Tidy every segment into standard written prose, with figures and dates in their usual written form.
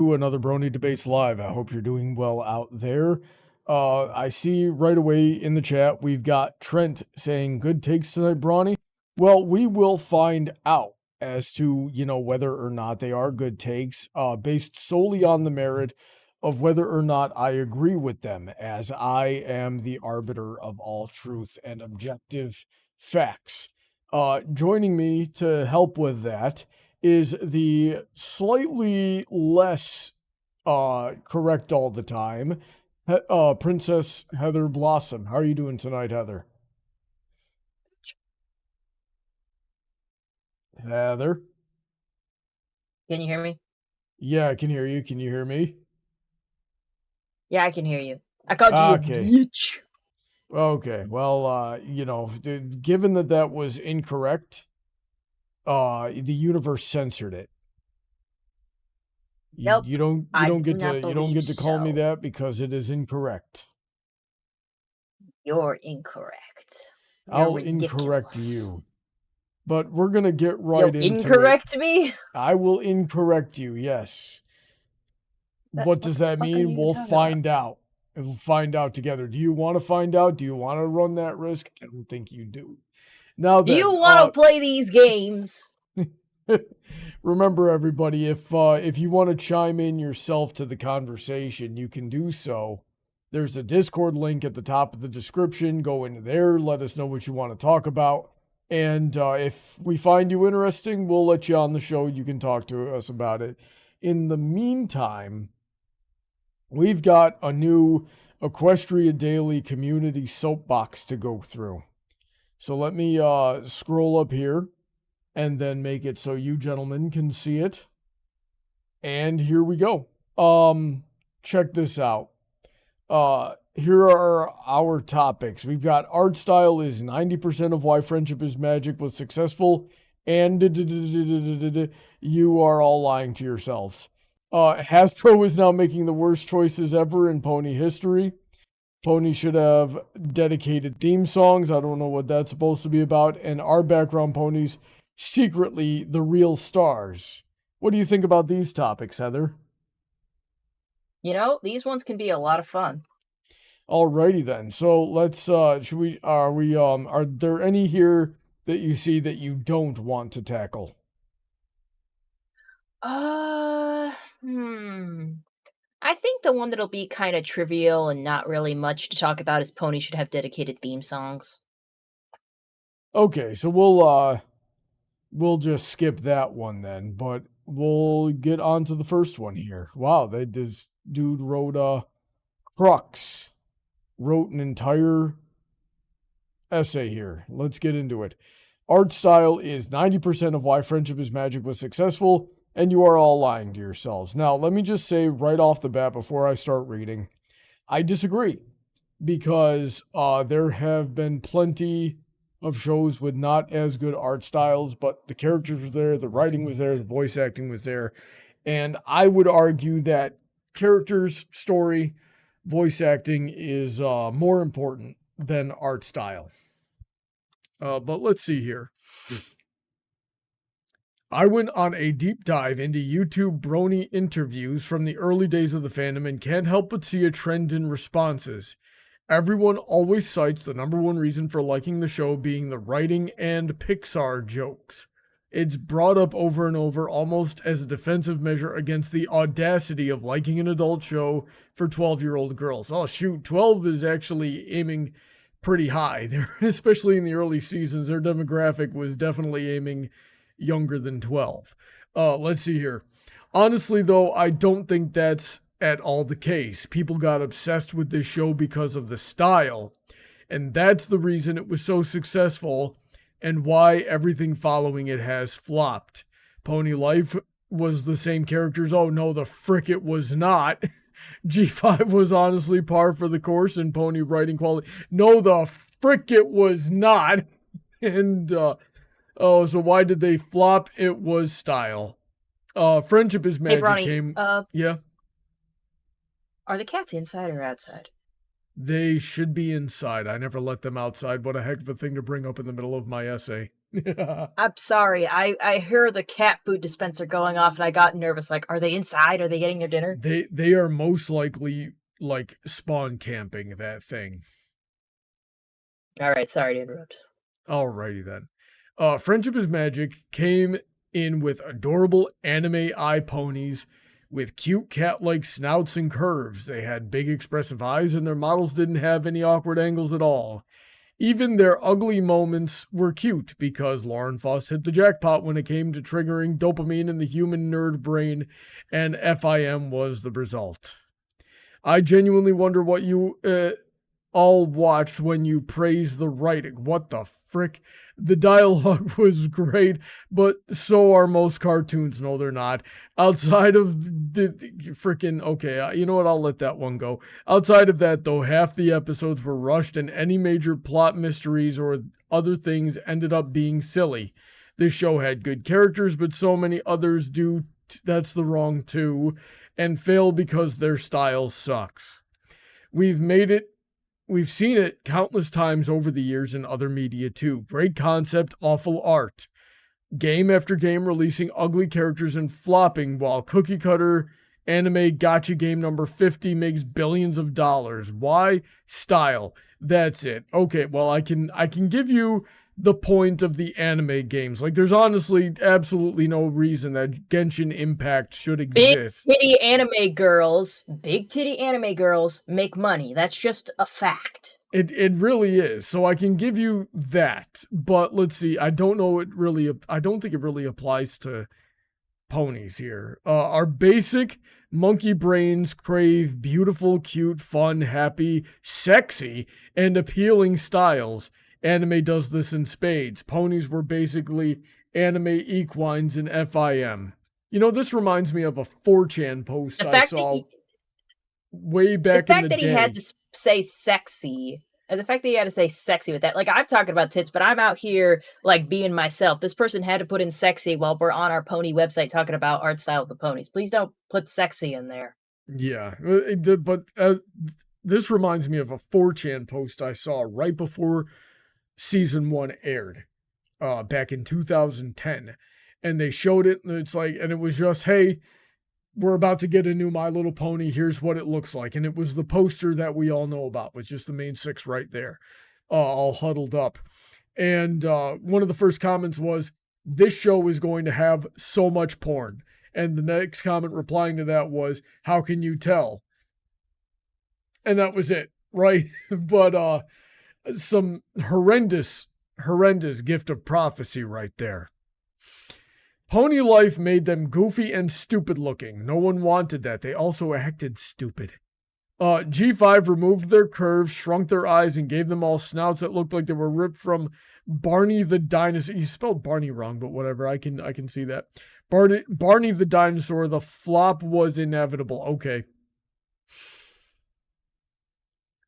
to another Brony Debates Live. I hope you're doing well out there. I see right away in the chat we've got Trent saying good takes tonight, Brawny. Well, we will find out as to, whether or not they are good takes, based solely on the merit of whether or not I agree with them, as I am the arbiter of all truth and objective facts. Joining me to help with that is the slightly less correct all the time, Princess Heather Blossom. How are you doing tonight, Heather? Heather? Can you hear me? Yeah, I can hear you. Can you hear me? Yeah, I can hear you. I called you a bitch. Okay, well, given that was incorrect, the universe censored it. Nope. You don't get to call me that because it is incorrect. You're incorrect. I'll incorrect you. But we're gonna get right into it. You'll incorrect me? I will incorrect you, yes. What does that mean? We'll find out. And we'll find out together. Do you want to find out? Do you want to run that risk? I don't think you do. Now then, do you want to play these games? Remember, everybody, if you want to chime in yourself to the conversation, you can do so. There's a Discord link at the top of the description. Go into there. Let us know what you want to talk about. And if we find you interesting, we'll let you on the show. You can talk to us about it. In the meantime, we've got a new Equestria Daily community soapbox to go through. So let me scroll up here and then make it so you gentlemen can see it. And here we go. Check this out. Here are our topics. We've got art style is 90% of why friendship is magic was successful, and you are all lying to yourselves. Hasbro is now making the worst choices ever in pony history. Pony should have dedicated theme songs. I don't know what that's supposed to be about. And our background ponies secretly the real stars. What do you think about these topics, Heather? These ones can be a lot of fun. Alrighty then. So let's are there any here that you see that you don't want to tackle? I think the one that'll be kind of trivial and not really much to talk about is pony should have dedicated theme songs. Okay, so we'll just skip that one then, but we'll get on to the first one here. Wow, this dude wrote Crux. Wrote an entire essay here. Let's get into it. Art style is 90% of why friendship is magic was successful, and you are all lying to yourselves. Now, let me just say right off the bat before I start reading, I disagree, because there have been plenty of shows with not as good art styles, but the characters were there, the writing was there, the voice acting was there, and I would argue that characters, story, voice acting is more important than art style. But let's see here. I went on a deep dive into YouTube Brony interviews from the early days of the fandom and can't help but see a trend in responses. Everyone always cites the number one reason for liking the show being the writing and Pixar jokes. It's brought up over and over almost as a defensive measure against the audacity of liking an adult show for 12-year-old girls. Oh shoot, 12 is actually aiming pretty high there, especially in the early seasons. Their demographic was definitely aiming younger than 12. Let's see here. Honestly though, I don't think that's at all the case. People got obsessed with this show because of the style, and that's the reason it was so successful and why everything following it has flopped. Pony Life was the same characters. Oh no, the frick it was not. G5 was honestly par for the course in pony writing quality. No, the frick it was not. And so why did they flop? It was style. Friendship is Magic came. Yeah. Are the cats inside or outside? They should be inside. I never let them outside. What a heck of a thing to bring up in the middle of my essay. I'm sorry. I heard the cat food dispenser going off and I got nervous. Like, are they inside? Are they getting their dinner? They are most likely like spawn camping that thing. All right, sorry to interrupt. Alrighty then. Friendship is Magic came in with adorable anime eye ponies with cute cat-like snouts and curves. They had big expressive eyes and their models didn't have any awkward angles at all. Even their ugly moments were cute because Lauren Faust hit the jackpot when it came to triggering dopamine in the human nerd brain, and FIM was the result. I genuinely wonder what you all watched when you praised the writing. What the frick? The dialogue was great, but so are most cartoons. No, they're not. Outside of the freaking, okay, you know what? I'll let that one go. Outside of that, though, half the episodes were rushed and any major plot mysteries or other things ended up being silly. This show had good characters, but so many others do. That's the wrong too, and fail because their style sucks. We've seen it countless times over the years in other media too. Great concept, awful art. Game after game releasing ugly characters and flopping while cookie cutter anime gotcha game number 50 makes billions of dollars. Why? Style. That's it. Okay, well I can give you the point of the anime games. Like there's honestly absolutely no reason that Genshin Impact should exist. Big titty anime girls make money. That's just a fact. It really is. So I can give you that, but let's see. I don't think it really applies to ponies here. Our basic monkey brains crave beautiful, cute, fun, happy, sexy, and appealing styles. Anime does this in spades. Ponies were basically anime equines in FIM. You know, this reminds me of a 4chan post I saw way back in the day. The fact that he had to say sexy, and the fact that he had to say sexy with that, like I'm talking about tits, but I'm out here like being myself. This person had to put in sexy while we're on our pony website talking about art style of the ponies. Please don't put sexy in there. Yeah, but this reminds me of a 4chan post I saw right before season 1 aired back in 2010, and they showed it, and it's like, and it was just, hey, we're about to get a new My Little Pony, here's what it looks like. And it was the poster that we all know about, with just the main 6 right there, all huddled up. And one of the first comments was, this show is going to have so much porn. And the next comment replying to that was, how can you tell? And that was it, right? But some horrendous gift of prophecy right there. Pony life made them goofy and stupid looking. No one wanted that. They also acted stupid. G5 removed their curves, shrunk their eyes, and gave them all snouts that looked like they were ripped from Barney the Dinosaur. You spelled Barney wrong, but whatever. I can see that. Barney the Dinosaur. The flop was inevitable. Okay.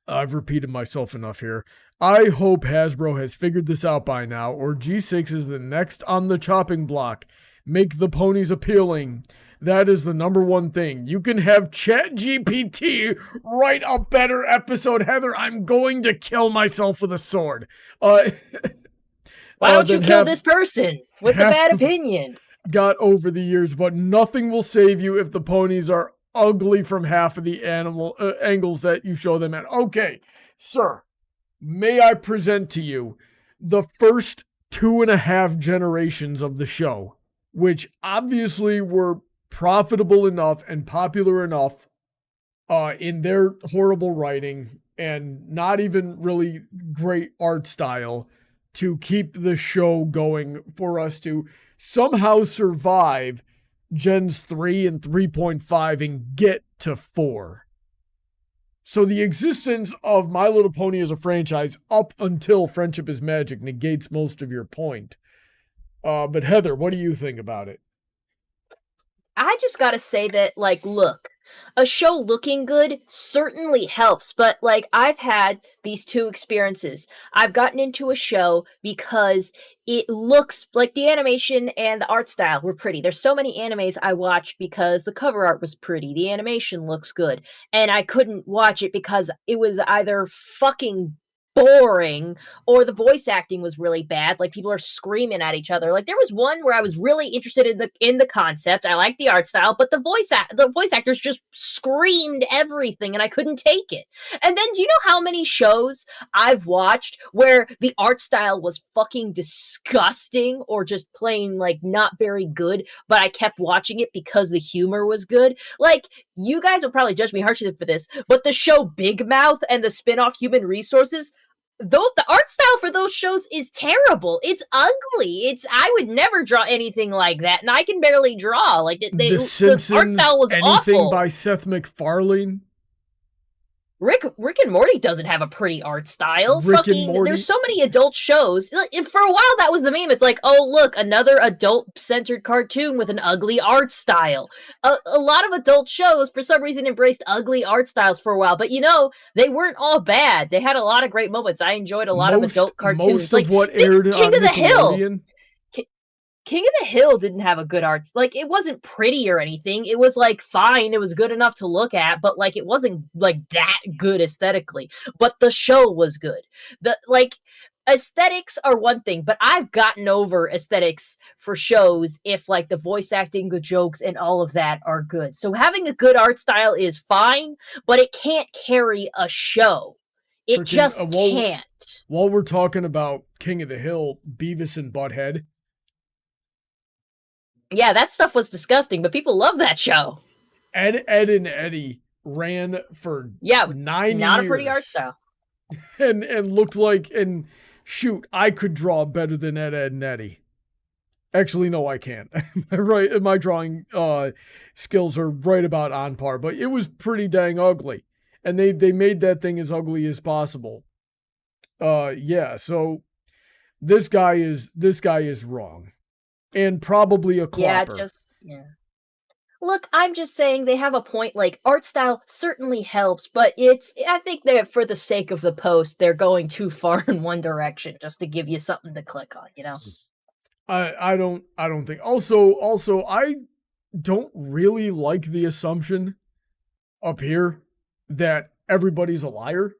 I've repeated myself enough here. I hope Hasbro has figured this out by now, or G6 is the next on the chopping block. Make the ponies appealing. That is the number one thing. You can have ChatGPT write a better episode. Heather, I'm going to kill myself with a sword. Why don't you kill this person with the bad opinion? Got over the years, but nothing will save you if the ponies are ugly from half of the animal angles that you show them at. Okay, sir, may I present to you the first 2.5 generations of the show, which obviously were profitable enough and popular enough in their horrible writing and not even really great art style to keep the show going for us to somehow survive Gens 3 and 3.5 and get to 4. So the existence of My Little Pony as a franchise up until Friendship is Magic negates most of your point. But Heather, what do you think about it? I just gotta say that, like, look, a show looking good certainly helps, but, like, I've had these 2 experiences. I've gotten into a show because it looks like the animation and the art style were pretty. There's so many animes I watched because the cover art was pretty, the animation looks good, and I couldn't watch it because it was either fucking boring, or the voice acting was really bad, like people are screaming at each other. Like there was one where I was really interested in the concept. I liked the art style, but the voice actors just screamed everything and I couldn't take it. And then do you know how many shows I've watched where the art style was fucking disgusting or just plain like not very good, but I kept watching it because the humor was good? Like you guys will probably judge me harshly for this, but the show Big Mouth and the spin-off Human Resources, though the art style for those shows is terrible. It's ugly. I would never draw anything like that, and I can barely draw. Like The the Simpsons, art style was anything awful. by Seth MacFarlane. Rick and Morty doesn't have a pretty art style. Rick and Morty. There's so many adult shows. For a while, that was the meme. It's like, oh look, another adult-centered cartoon with an ugly art style. A lot of adult shows, for some reason, embraced ugly art styles for a while. But you know, they weren't all bad. They had a lot of great moments. I enjoyed a lot of adult cartoons. Most of what aired on King of the Hill. Nickelodeon. King of the Hill didn't have a good art. Like, it wasn't pretty or anything. It was, like, fine. It was good enough to look at, but, like, it wasn't, like, that good aesthetically. But the show was good. Aesthetics are one thing, but I've gotten over aesthetics for shows if, like, the voice acting, the jokes, and all of that are good. So having a good art style is fine, but it can't carry a show. It just can't. While we're talking about King of the Hill, Beavis and Butthead. Yeah, that stuff was disgusting, but people love that show. Ed, and Eddie ran for 9 years. Not a pretty art style. And looked like, and shoot, I could draw better than Ed, and Eddie. Actually, no, I can't. Right, my drawing skills are right about on par, but it was pretty dang ugly. And they made that thing as ugly as possible. Yeah, so this guy is wrong. And probably a clopper. Yeah. Look, I'm just saying they have a point. Like, art style certainly helps, but I think that for the sake of the post, they're going too far in one direction just to give you something to click on, you know? I don't think. Also, I don't really like the assumption up here that everybody's a liar.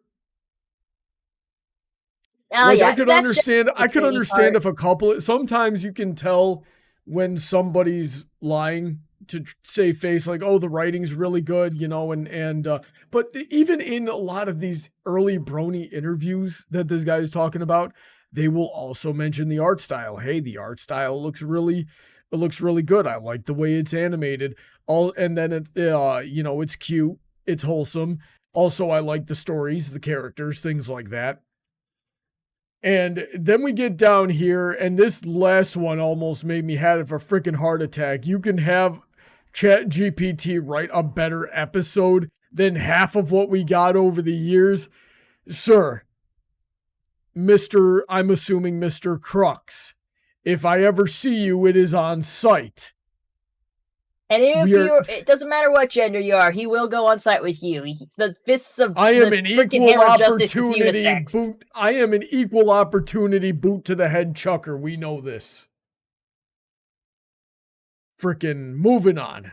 I could understand if a couple, sometimes you can tell when somebody's lying to save face, like, oh, the writing's really good, you know, but even in a lot of these early Brony interviews that this guy is talking about, they will also mention the art style. Hey, the art style looks really good. I like the way it's animated. And then it's cute, it's wholesome. Also, I like the stories, the characters, things like that. And then we get down here, and this last one almost made me have a freaking heart attack. You can have ChatGPT write a better episode than half of what we got over the years. Sir, I'm assuming Mr. Crux, if I ever see you, it is on site. And it doesn't matter what gender you are, he will go on site with you. The fists of I am an equal opportunity boot. I am an equal opportunity boot to the head chucker. We know this. Frickin' moving on.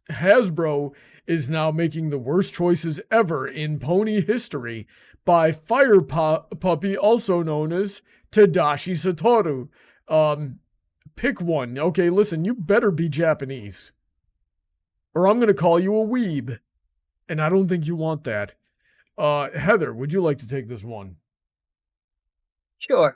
Hasbro is now making the worst choices ever in pony history by Firepaw, also known as Tadashi Satoru. Pick one. Okay, listen, you better be Japanese, or I'm going to call you a weeb. And I don't think you want that. Heather, would you like to take this one? Sure.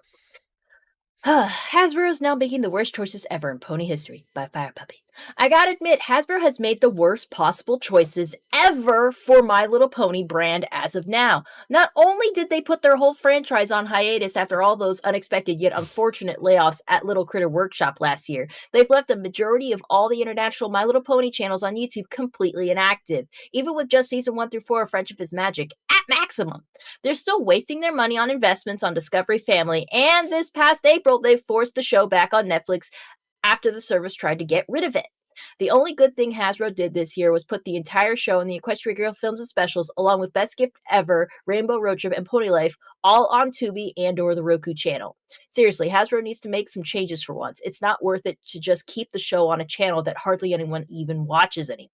Hasbro is now making the worst choices ever in pony history by Firepaw. I gotta admit, Hasbro has made the worst possible choices ever for My Little Pony brand as of now. Not only did they put their whole franchise on hiatus after all those unexpected yet unfortunate layoffs at Little Critter Workshop last year, they've left a majority of all the international My Little Pony channels on YouTube completely inactive, even with just season 1 through 4 of Friendship is Magic at maximum. They're still wasting their money on investments on Discovery Family, and this past April, they forced the show back on Netflix after the service tried to get rid of it. The only good thing Hasbro did this year was put the entire show in the Equestria Girl Films and Specials, along with Best Gift Ever, Rainbow Road Trip, and Pony Life, all on Tubi and or the Roku channel. Seriously, Hasbro needs to make some changes for once. It's not worth it to just keep the show on a channel that hardly anyone even watches anymore.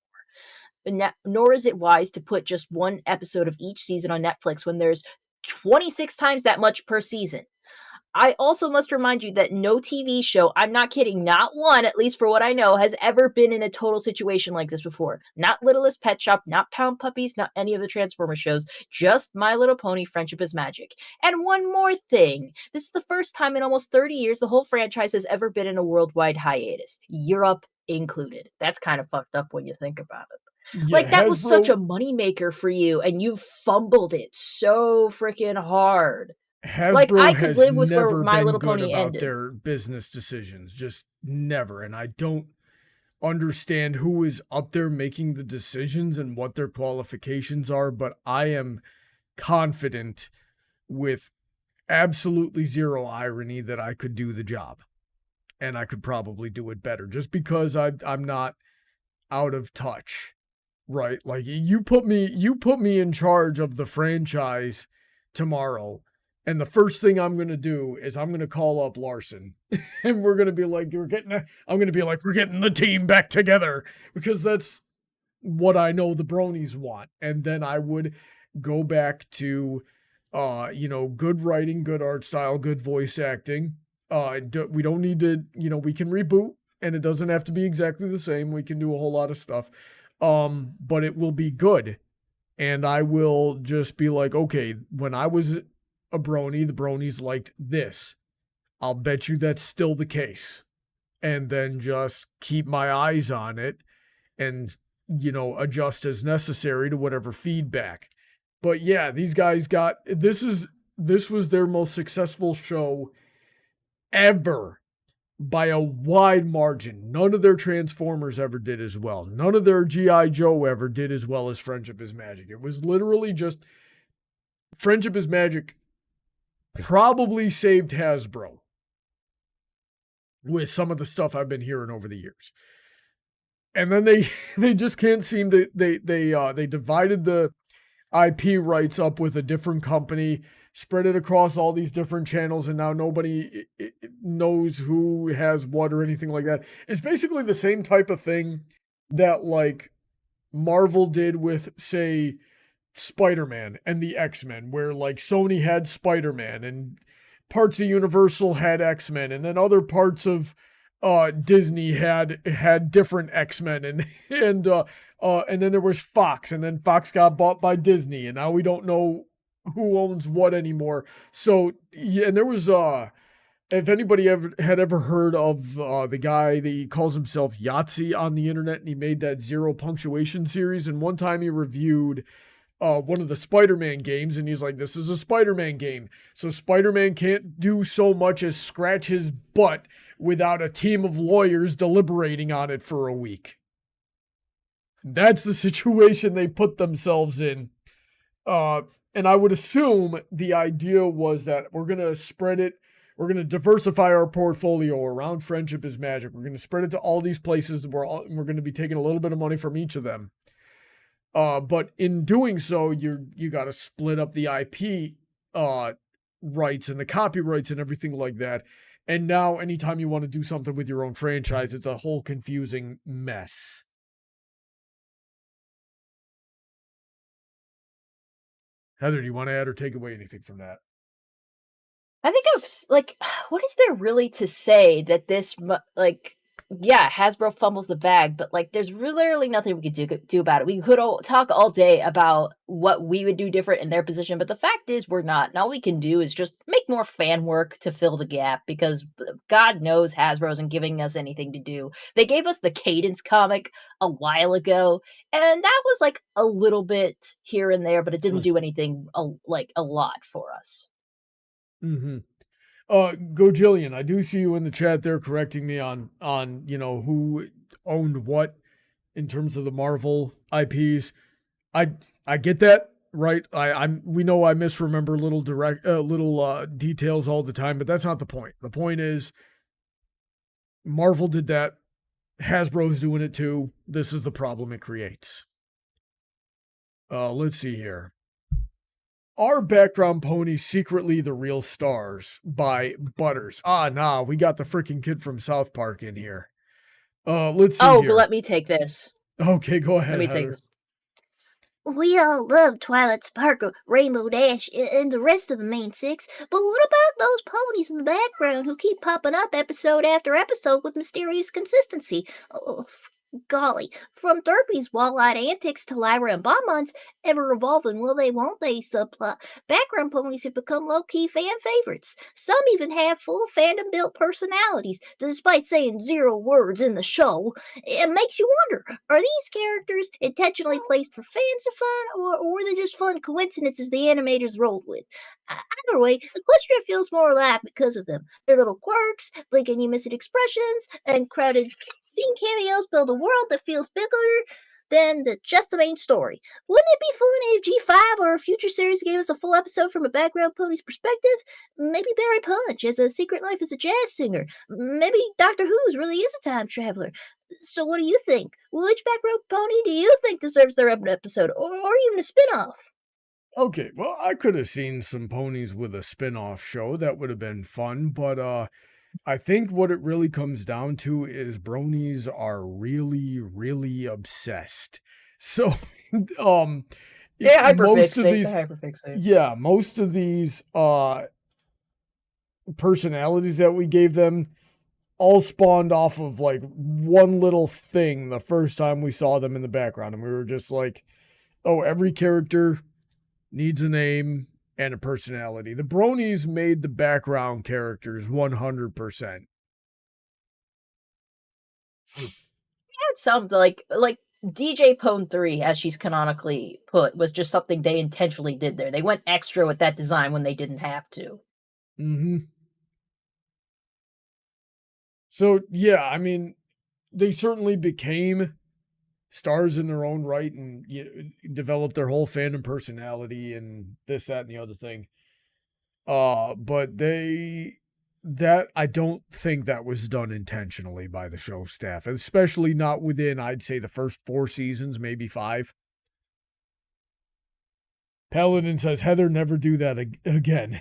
nor is it wise to put just one episode of each season on Netflix when there's 26 times that much per season. I also must remind you that no TV show, I'm not kidding, not one, at least for what I know, has ever been in a total situation like this before. Not Littlest Pet Shop, not Pound Puppies, not any of the Transformers shows, just My Little Pony Friendship is Magic. And one more thing, this is the first time in almost 30 years the whole franchise has ever been in a worldwide hiatus, Europe included. That's kind of fucked up when you think about it. Yeah, Like, that was such a Hasbro, moneymaker for you, and you fumbled it so freaking hard. Like, I Hasbro could has live with where never My been Little good Pony about ended. their business decisions, just never. And I don't understand who is up there making the decisions and what their qualifications are, but I am confident with absolutely zero irony that I could do the job. And I could probably do it better just because I'm not out of touch. Right? Like you put me in charge of the franchise tomorrow, and the first thing I'm going to do is I'm going to call up Larson and we're going to be like we're getting the team back together, because that's what I know the bronies want. And then I would go back to good writing, good art style, good voice acting. We don't need to, we can reboot, and it doesn't have to be exactly the same. We can do a whole lot of stuff. But it will be good. And I will just be like, okay, when I was a brony, the bronies liked this. I'll bet you that's still the case. And then just keep my eyes on it and, adjust as necessary to whatever feedback. But yeah, these guys this was their most successful show ever, by a wide margin. None of their Transformers ever did as well. None of their G.I. Joe ever did as well as Friendship is Magic. It was literally just Friendship is Magic probably saved Hasbro with some of the stuff I've been hearing over the years. And then they just can't seem to they divided the IP rights up with a different company, spread it across all these different channels, and now nobody knows who has what or anything like that. It's basically the same type of thing that like Marvel did with, say, Spider-Man and the X-Men, where like Sony had Spider-Man and parts of Universal had X-Men, and then other parts of Disney had different X-Men, and then there was Fox, and then Fox got bought by Disney, and now we don't know who owns what anymore. So yeah, and there was if anybody had ever heard of the guy that he calls himself Yahtzee on the internet, and he made that Zero Punctuation series, and one time he reviewed one of the Spider-Man games, and he's like, this is a Spider-Man game, so Spider-Man can't do so much as scratch his butt without a team of lawyers deliberating on it for a week. That's the situation they put themselves in. And I would assume the idea was that we're going to spread it, we're going to diversify our portfolio around Friendship is Magic. We're going to spread it to all these places, we're going to be taking a little bit of money from each of them. But in doing so, you got to split up the IP rights and the copyrights and everything like that. And now anytime you want to do something with your own franchise, it's a whole confusing mess. Heather, do you want to add or take away anything from that? I think like, what is there really to say that this, like, yeah, Hasbro fumbles the bag, but like, there's literally nothing we could do about it. We could talk all day about what we would do different in their position, but the fact is we're not. And all we can do is just make more fan work to fill the gap, because God knows Hasbro isn't giving us anything to do. They gave us the Cadence comic a while ago, and that was like a little bit here and there, but it didn't do anything like a lot for us. Mm-hmm. Gojillion, I do see you in the chat there correcting me on who owned what in terms of the Marvel IPs. I get that, right? We know I misremember little details all the time, but that's not the point. The point is Marvel did that. Hasbro's doing it too. This is the problem it creates. Let's see here. Are background ponies secretly the real stars by Butters? Nah, we got the freaking kid from South Park in here. Let's see here. Let me take this. Okay, go ahead, Let me Heather. take this. We all love Twilight Sparkle, Rainbow Dash, and the rest of the main six, but what about those ponies in the background who keep popping up episode after episode with mysterious consistency? Oh, golly, from Derpy's wall-eyed antics to Lyra and Bonbon's ever-evolving will they won't they subplot, background ponies have become low-key fan favorites. Some even have full fandom-built personalities, despite saying 0 words in the show. It makes you wonder, are these characters intentionally placed for fans of fun, or were they just fun coincidences the animators rolled with? Either way, Equestria feels more alive because of them. Their little quirks, blink and you miss it expressions, and crowded scene cameos build a world that feels bigger than just the main story. Wouldn't it be fun if G5 or a future series gave us a full episode from a background pony's perspective? Maybe Barry Punch as a secret life as a jazz singer. Maybe Doctor Who's really is a time traveler. So what do you think? Which background pony do you think deserves their own episode, or even a spin-off? Okay, well, I could have seen some ponies with a spin-off show. That would have been fun, but I think what it really comes down to is bronies are really, really obsessed. So, um, They most of hyperfixate. They these, hyperfixate. yeah, most of these personalities that we gave them all spawned off of like one little thing the first time we saw them in the background, and we were just like, oh, every character needs a name and a personality. The bronies made the background characters 100%. Had some like DJ Pone 3, as she's canonically put, was just something they intentionally did there. They went extra with that design when they didn't have to. Mm-hmm. So, yeah, I mean, they certainly became stars in their own right and developed their whole fandom personality and this, that, and the other thing. But that I don't think that was done intentionally by the show staff, especially not within, I'd say, the first 4 seasons, maybe 5. Paladin says, Heather, never do that again.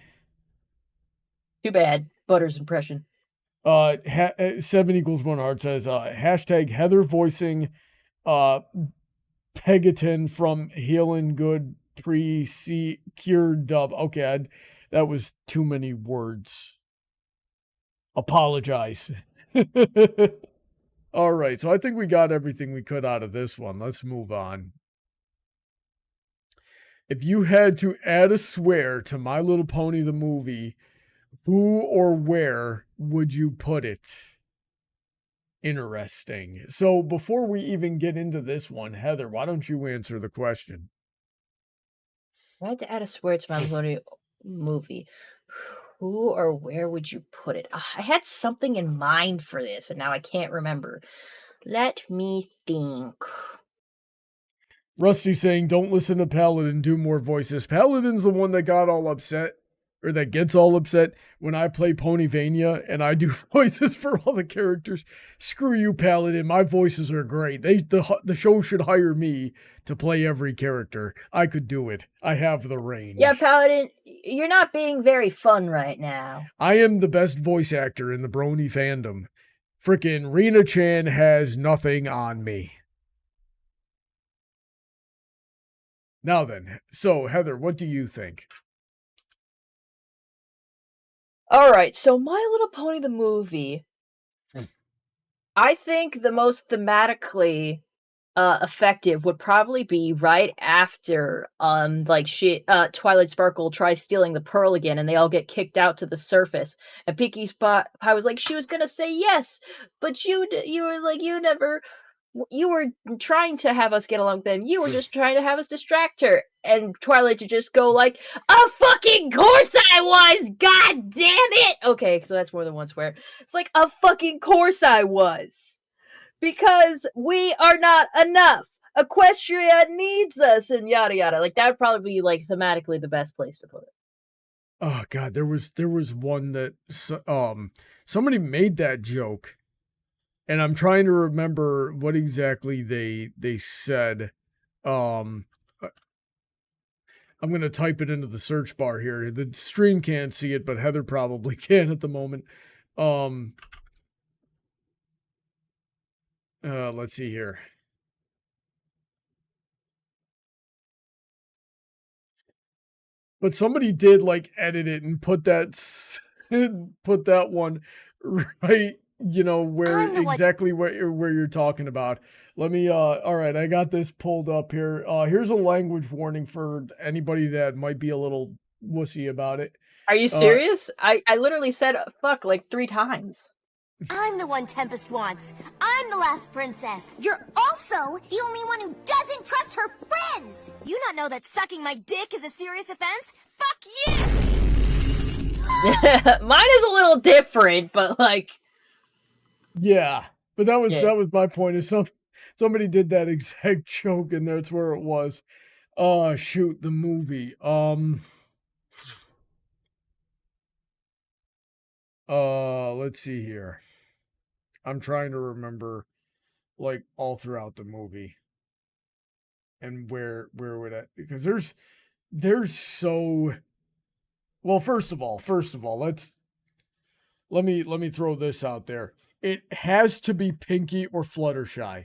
Too bad. Butter's impression. 7 equals 1 heart says, hashtag Heather voicing Pegaton from Healin' Good Cure Dub. Okay, that was too many words. Apologize. All right, so I think we got everything we could out of this one. Let's move on. If you had to add a swear to My Little Pony the movie, who or where would you put it? Interesting. So before we even get into this one, Heather, why don't you answer the question? I had to add a swear to my Little movie. Who or where would you put it? I had something in mind for this, and now I can't remember. Let me think. Rusty saying, don't listen to Paladin, do more voices. Paladin's the one that got all upset, or that gets all upset when I play Ponyvania and I do voices for all the characters. Screw you, Paladin. My voices are great. The show should hire me to play every character. I could do it. I have the range. Yeah, Paladin, you're not being very fun right now. I am the best voice actor in the Brony fandom. Frickin' Rena-chan has nothing on me. Now then, so Heather, what do you think? All right, so My Little Pony the movie. I think the most thematically effective would probably be right after Twilight Sparkle tries stealing the pearl again and they all get kicked out to the surface, and Pinkie Pie was like, she was gonna say yes, but you were like, you were trying to have us get along with them. You were just trying to have us distract her. And Twilight to just go like, "Of fucking course I was! God damn it!" Okay, so that's more than one swear. It's like, "Of fucking course I was! Because we are not enough! Equestria needs us!" And yada yada. Like, that would probably be, like, thematically the best place to put it. Oh god, there was one that somebody made that joke. And I'm trying to remember what exactly they said. I'm going to type it into the search bar here. The stream can't see it, but Heather probably can at the moment. Let's see here. But somebody did like edit it and put that put that one right, where I'm the one. exactly where you're talking about. Let me all right, I got this pulled up here. Here's a language warning for anybody that might be a little wussy about it. Are you serious? I literally said fuck like 3 times. I'm the one Tempest wants. I'm the last princess. You're also the only one who doesn't trust her friends. You not know that sucking my dick is a serious offense? Fuck you! Mine is a little different, but like, Yeah. But that Yeah. was my point, is somebody did that exact joke and that's where it was. Shoot, the movie. Let's see here. I'm trying to remember like all throughout the movie and where would that, because there's so, well, first of all, let me throw this out there. It has to be Pinky or Fluttershy,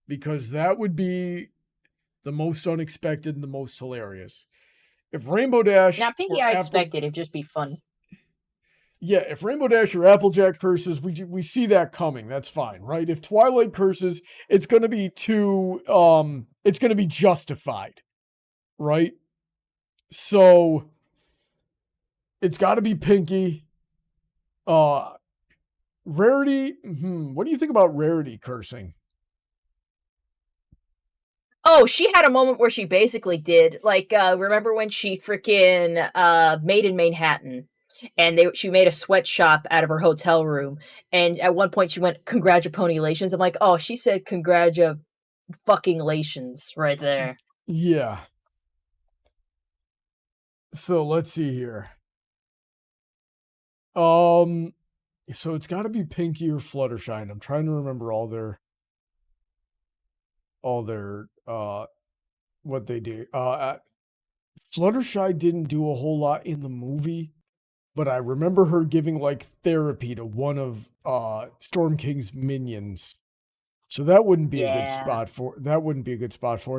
because that would be the most unexpected and the most hilarious. If Rainbow Dash now Pinky, or I Apple, expected it'd just be funny. yeah, if Rainbow Dash or Applejack curses, we see that coming. That's fine, right? If Twilight curses, it's going to be it's going to be justified, right? So it's got to be Pinky. Rarity. What do you think about Rarity cursing? Oh, she had a moment where she basically did. Like, remember when she freaking made in Manhattan, and she made a sweatshop out of her hotel room, and at one point she went congratulations. I'm like, oh, she said congratulations right there. Yeah. So let's see here. So it's got to be Pinky or Fluttershy. And I'm trying to remember all their what they do. Fluttershy didn't do a whole lot in the movie, but I remember her giving like therapy to one of Storm King's minions. So that wouldn't be a good spot for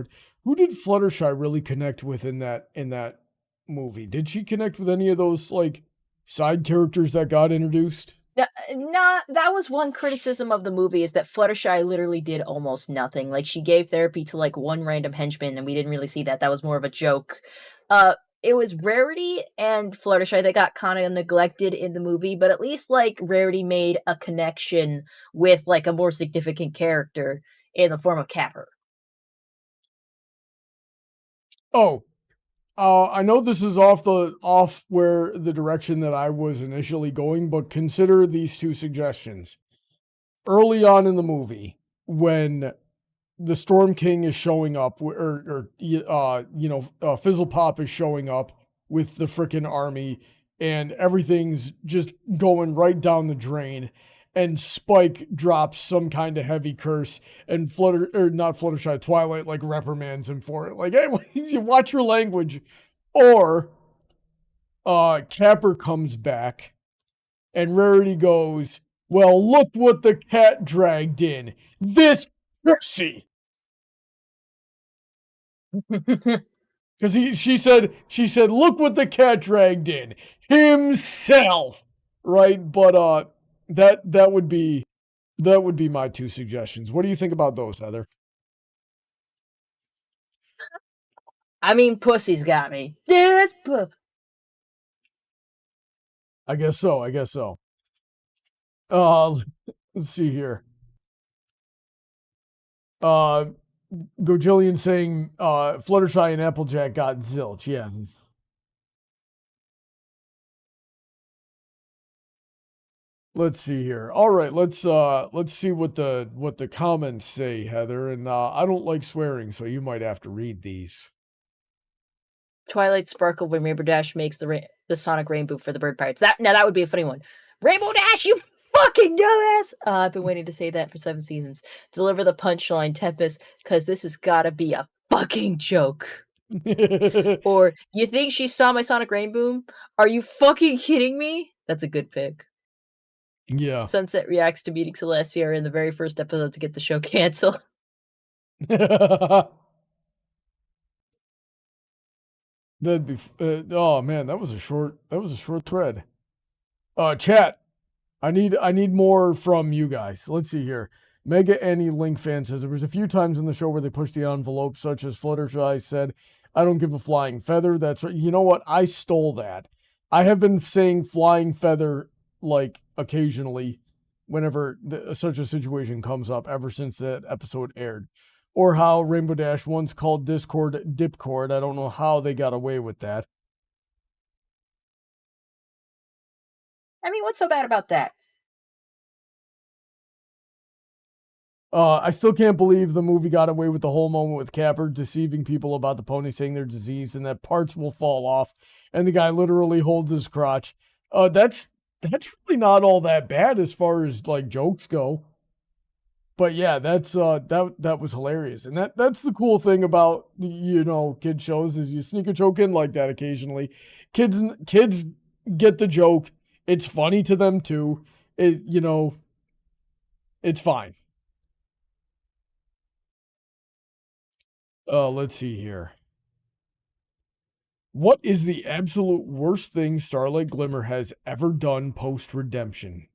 it. Who did Fluttershy really connect with in that movie? Did she connect with any of those like side characters that got introduced? Nah, that was one criticism of the movie, is that Fluttershy literally did almost nothing. Like, she gave therapy to like one random henchman, and we didn't really see that. That was more of a joke. It was Rarity and Fluttershy that got kind of neglected in the movie, but at least like Rarity made a connection with like a more significant character in the form of Capper. Oh, I know this is off where the direction that I was initially going, but consider these two suggestions. Early on in the movie, when the Storm King is showing up, Fizzlepop is showing up with the frickin' army, and everything's just going right down the drain, and Spike drops some kind of heavy curse, and not Fluttershy, Twilight like reprimands him for it. Like, hey, you watch your language. Or Capper comes back, and Rarity goes, well, look what the cat dragged in. This pussy. Because she said, look what the cat dragged in. Himself. Right? But that would be my two suggestions. What do you think about those, Heather? I mean, pussy's got me. This I guess so. Let's see here. Gojillion saying Fluttershy and Applejack got zilch. Yeah. Let's see here. All right, let's see what the comments say, Heather. And I don't like swearing, so you might have to read these. Twilight sparkle when Rainbow Dash makes the Sonic Rainbow for the Bird Pirates. That would be a funny one. Rainbow Dash, you fucking dumbass! I've been waiting to say that for 7 seasons. Deliver the punchline, Tempest, because this has got to be a fucking joke. Or, you think she saw my Sonic Rainbow? Are you fucking kidding me? That's a good pick. Yeah. Sunset reacts to meeting Celestia in the very first episode to get the show canceled. That'd be. Oh man, that was a short thread. Chat. I need more from you guys. Let's see here. Mega Annie Link fan says there was a few times in the show where they pushed the envelope, such as Fluttershy said, "I don't give a flying feather." That's right. You know what? I stole that. I have been saying flying feather like occasionally whenever such a situation comes up ever since that episode aired. Or how Rainbow Dash once called Discord Dipcord. I don't know how they got away with that. I mean, what's so bad about that? I still can't believe the movie got away with the whole moment with Capper deceiving people about the pony saying they're diseased and that parts will fall off, and the guy literally holds his crotch. That's really not all that bad as far as like jokes go. But yeah, that's that was hilarious, and that's the cool thing about kid shows is you sneak a joke in like that occasionally. Kids get the joke. It's funny to them too. It's fine. Let's see here. What is the absolute worst thing Starlight Glimmer has ever done post-redemption?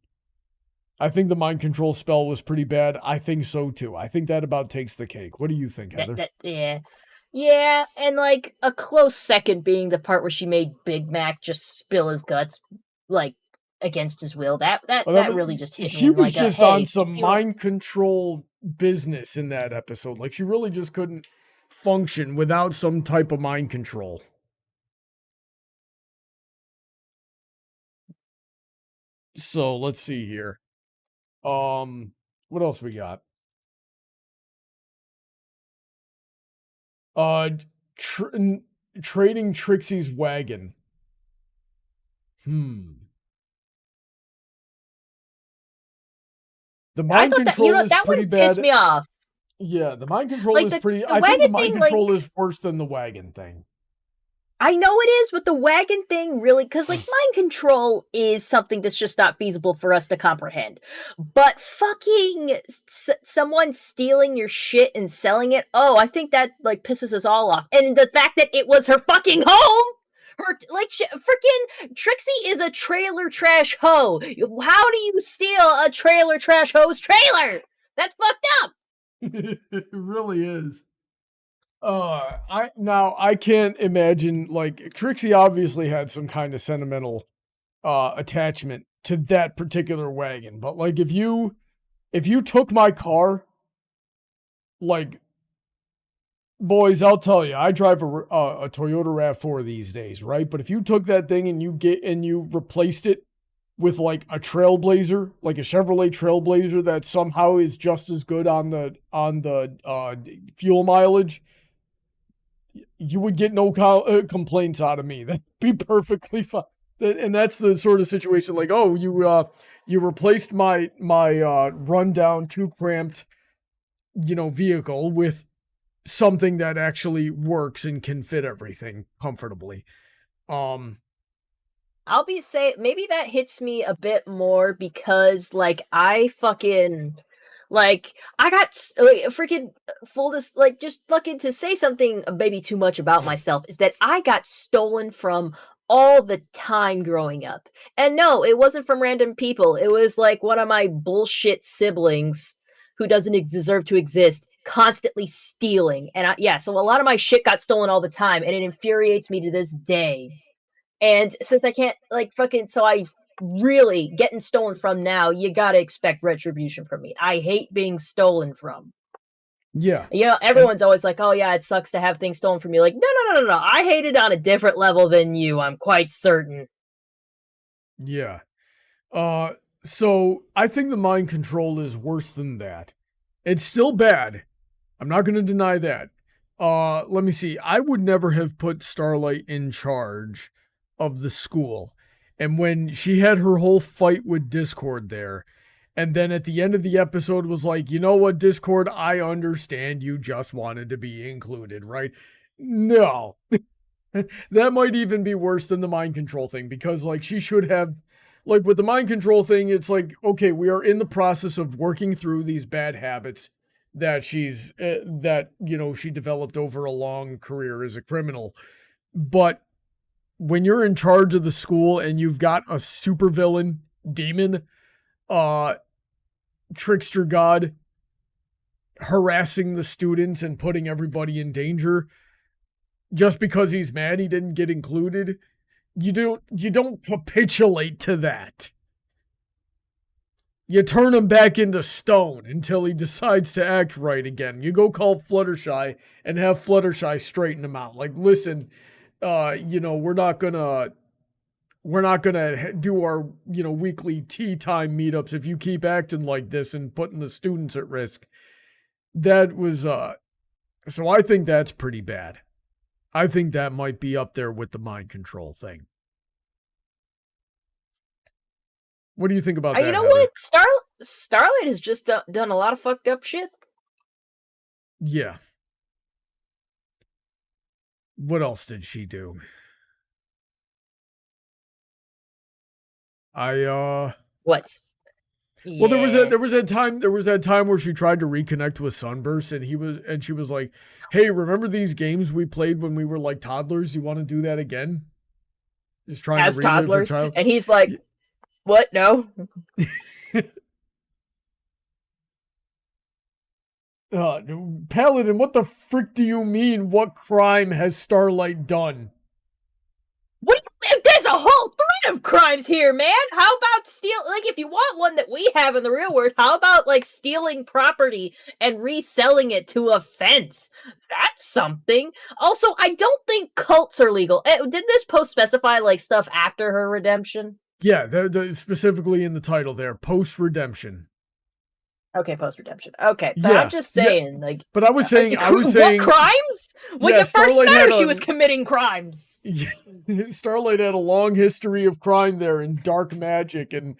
I think the mind control spell was pretty bad. I think so too. I think that about takes the cake. What do you think, Heather? Yeah. Yeah, and like a close second being the part where she made Big Mac just spill his guts, like against his will. That really just hit me. She was like just on some mind control business in that episode. Like she really just couldn't function without some type of mind control. So let's see here. What else we got? Trading Trixie's wagon. The mind control is pretty bad. Pissed me off. Yeah, the mind control is pretty. I think the mind control is worse than the wagon thing. I know it is, but the wagon thing really, because like mind control is something that's just not feasible for us to comprehend. But fucking someone stealing your shit and selling it, I think that like pisses us all off. And the fact that it was her fucking home, freaking Trixie is a trailer trash hoe. How do you steal a trailer trash hoe's trailer? That's fucked up. It really is. I can't imagine, like, Trixie obviously had some kind of sentimental attachment to that particular wagon, but like if you took my car, like, boys, I'll tell you, I drive a Toyota RAV4 these days, right? But if you took that thing and you replaced it with like a Trailblazer, like a Chevrolet Trailblazer that somehow is just as good on the fuel mileage, you would get no complaints out of me. That'd be perfectly fine. And that's the sort of situation like, you replaced my rundown, too cramped, vehicle with something that actually works and can fit everything comfortably. I'll be saying maybe that hits me a bit more because like I fucking like I got freaking full this like just fucking to say something maybe too much about myself is that I got stolen from all the time growing up. And no, it wasn't from random people. It was like one of my bullshit siblings who doesn't deserve to exist constantly stealing. And so a lot of my shit got stolen all the time and it infuriates me to this day. And since I can't so I really getting stolen from now, you gotta expect retribution from me. I hate being stolen from. Yeah. Everyone's always like, oh yeah, it sucks to have things stolen from you. Like, no. I hate it on a different level than you, I'm quite certain. Yeah. So I think the mind control is worse than that. It's still bad. I'm not going to deny that. Let me see. I would never have put Starlight in charge of the school. And when she had her whole fight with Discord there, and then at the end of the episode was like, you know what, Discord, I understand you just wanted to be included, right? No. That might even be worse than the mind control thing, because like she should have, like with the mind control thing, it's like, okay, we are in the process of working through these bad habits that she developed over a long career as a criminal. But when you're in charge of the school and you've got a supervillain, demon, trickster god harassing the students and putting everybody in danger just because he's mad he didn't get included, you don't capitulate to that. You turn him back into stone until he decides to act right again. You go call Fluttershy and have Fluttershy straighten him out. Like, listen, we're not gonna do our, weekly tea time meetups if you keep acting like this and putting the students at risk. That was, so I think that's pretty bad. I think that might be up there with the mind control thing. What do you think about that? You know Heather? what? Starlight has just done a lot of fucked up shit. Yeah. What else did she do? What? Well, there was that time where she tried to reconnect with Sunburst, and she was like, "Hey, remember these games we played when we were like toddlers? You want to do that again?" Just trying as to relive her toddlers, child. and he's like, "What? No." Paladin, what the frick do you mean? What crime has Starlight done? What? There's a whole thread of crimes here, man. How about if you want one that we have in the real world, how about like stealing property and reselling it to a fence? That's something. Also, I don't think cults are legal. Did this post specify like stuff after her redemption? Yeah, specifically in the title there, post-redemption. Okay, post-redemption. Okay, but Yeah, I'm just saying, But I was saying, what crimes? When you first Starlight met had her, she was committing crimes. Starlight had a long history of crime there and dark magic and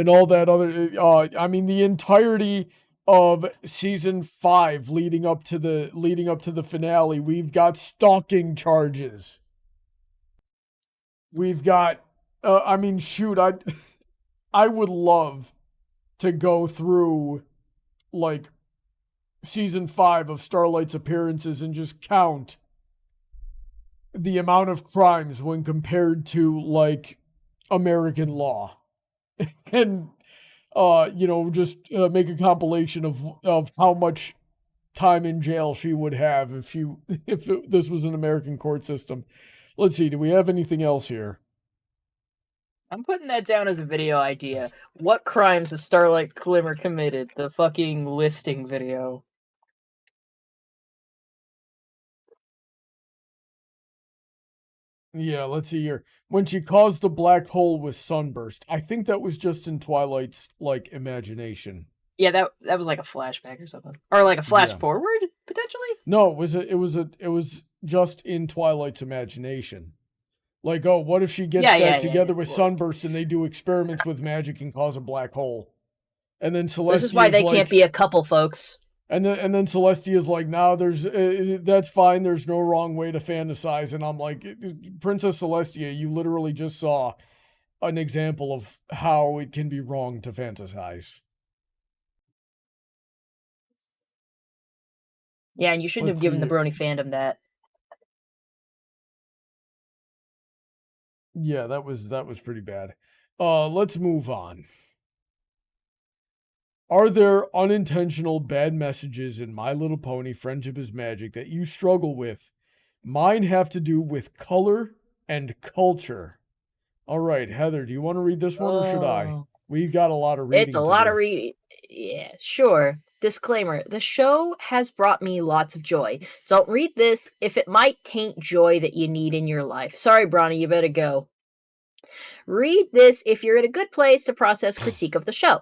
all that other. The entirety of season 5 leading up to the finale, we've got stalking charges. We've got. I would love to go through like season 5 of Starlight's appearances and just count the amount of crimes when compared to like American law and just make a compilation of how much time in jail she would have if this was an American court system. Let's see, do we have anything else here? I'm putting that down as a video idea. What crimes has Starlight Glimmer committed? The fucking listing video. Yeah, let's see here. When she caused the black hole with Sunburst. I think that was just in Twilight's like imagination. Yeah, that was like a flashback or something. Or like a flash forward, potentially? No, it was just in Twilight's imagination. Like, oh, what if she gets back together with Sunburst and they do experiments with magic and cause a black hole? And then Celestia. This is why they can't be a couple, folks. And then Celestia is like, "No, that's fine. There's no wrong way to fantasize." And I'm like, Princess Celestia, you literally just saw an example of how it can be wrong to fantasize. Yeah, and you shouldn't have given the Brony fandom that. Yeah, that was pretty bad. Let's move on. Are there unintentional bad messages in My Little Pony Friendship is Magic that you struggle with? Mine have to do with color and culture. All right, Heather, do you want to read this one or should I? We've got a lot of reading. It's a lot of reading. Yeah, sure. Disclaimer, the show has brought me lots of joy. Don't read this if it might taint joy that you need in your life. Sorry, Brony, you better go. Read this if you're in a good place to process critique of the show.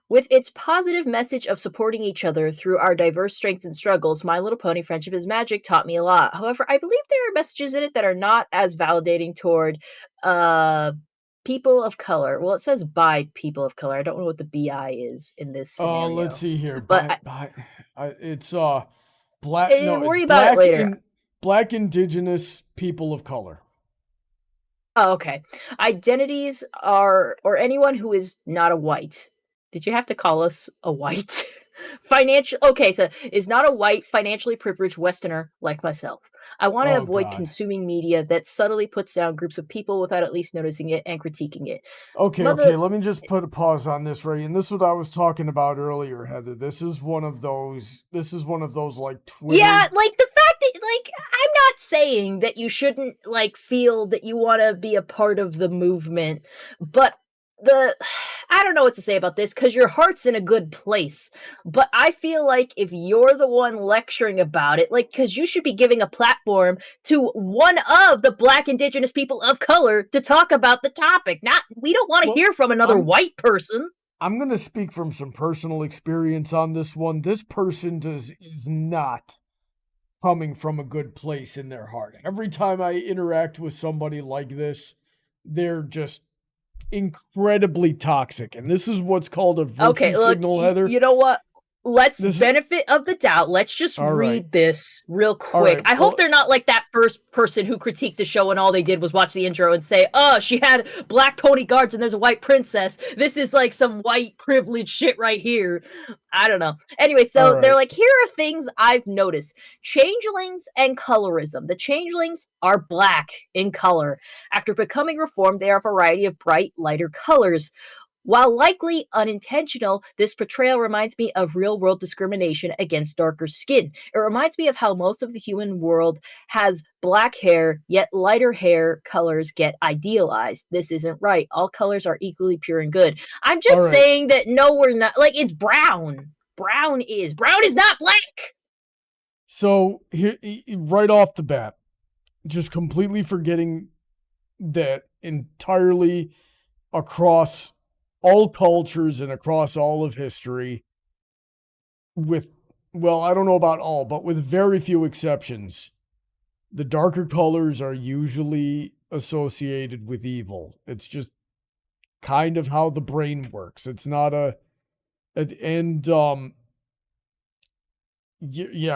With its positive message of supporting each other through our diverse strengths and struggles, My Little Pony Friendship is Magic taught me a lot. However, I believe there are messages in it that are not as validating toward people of color. Well, it says by people of color. I don't know what the BI is in this scenario. Let's see here. But it's black. No, worry it's about black it later. Black indigenous people of color. Oh, okay. Identities are, or anyone who is not a white. Did you have to call us a white? Okay, so is not a white, financially privileged Westerner like myself. I want to Oh, avoid God. consuming media that subtly puts down groups of people without at least noticing it and critiquing it. Okay, let me just put a pause on this, right? And this is what I was talking about earlier, Heather. This is one of those like Twitter. Yeah, like the fact that, like, I'm not saying that you shouldn't, like, feel that you want to be a part of the movement, but I don't know what to say about this because your heart's in a good place. But I feel like if you're the one lecturing about it, like, because you should be giving a platform to one of the Black Indigenous people of color to talk about the topic. We don't want to hear from another white person. I'm going to speak from some personal experience on this one. This person is not coming from a good place in their heart. Every time I interact with somebody like this, they're just incredibly toxic. And this is what's called a virtue signal, Heather. You know what? Let's benefit of the doubt. Let's just read this real quick. I hope they're not like that first person who critiqued the show and all they did was watch the intro and say, oh, she had black pony guards and there's a white princess. This is like some white privilege shit right here. I don't know. Anyway, so they're like, here are things I've noticed. Changelings and colorism. The changelings are black in color. After becoming reformed, they are a variety of bright, lighter colors. While likely unintentional, this portrayal reminds me of real-world discrimination against darker skin. It reminds me of how most of the human world has black hair, yet lighter hair colors get idealized. This isn't right. All colors are equally pure and good. I'm just saying that no, we're not. Like, it's brown. Brown is not black. So, here, right off the bat, just completely forgetting that entirely across all cultures and across all of history, I don't know about all, but with very few exceptions, the darker colors are usually associated with evil. It's just kind of how the brain works. It's not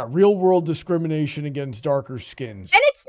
real world discrimination against darker skins. And it's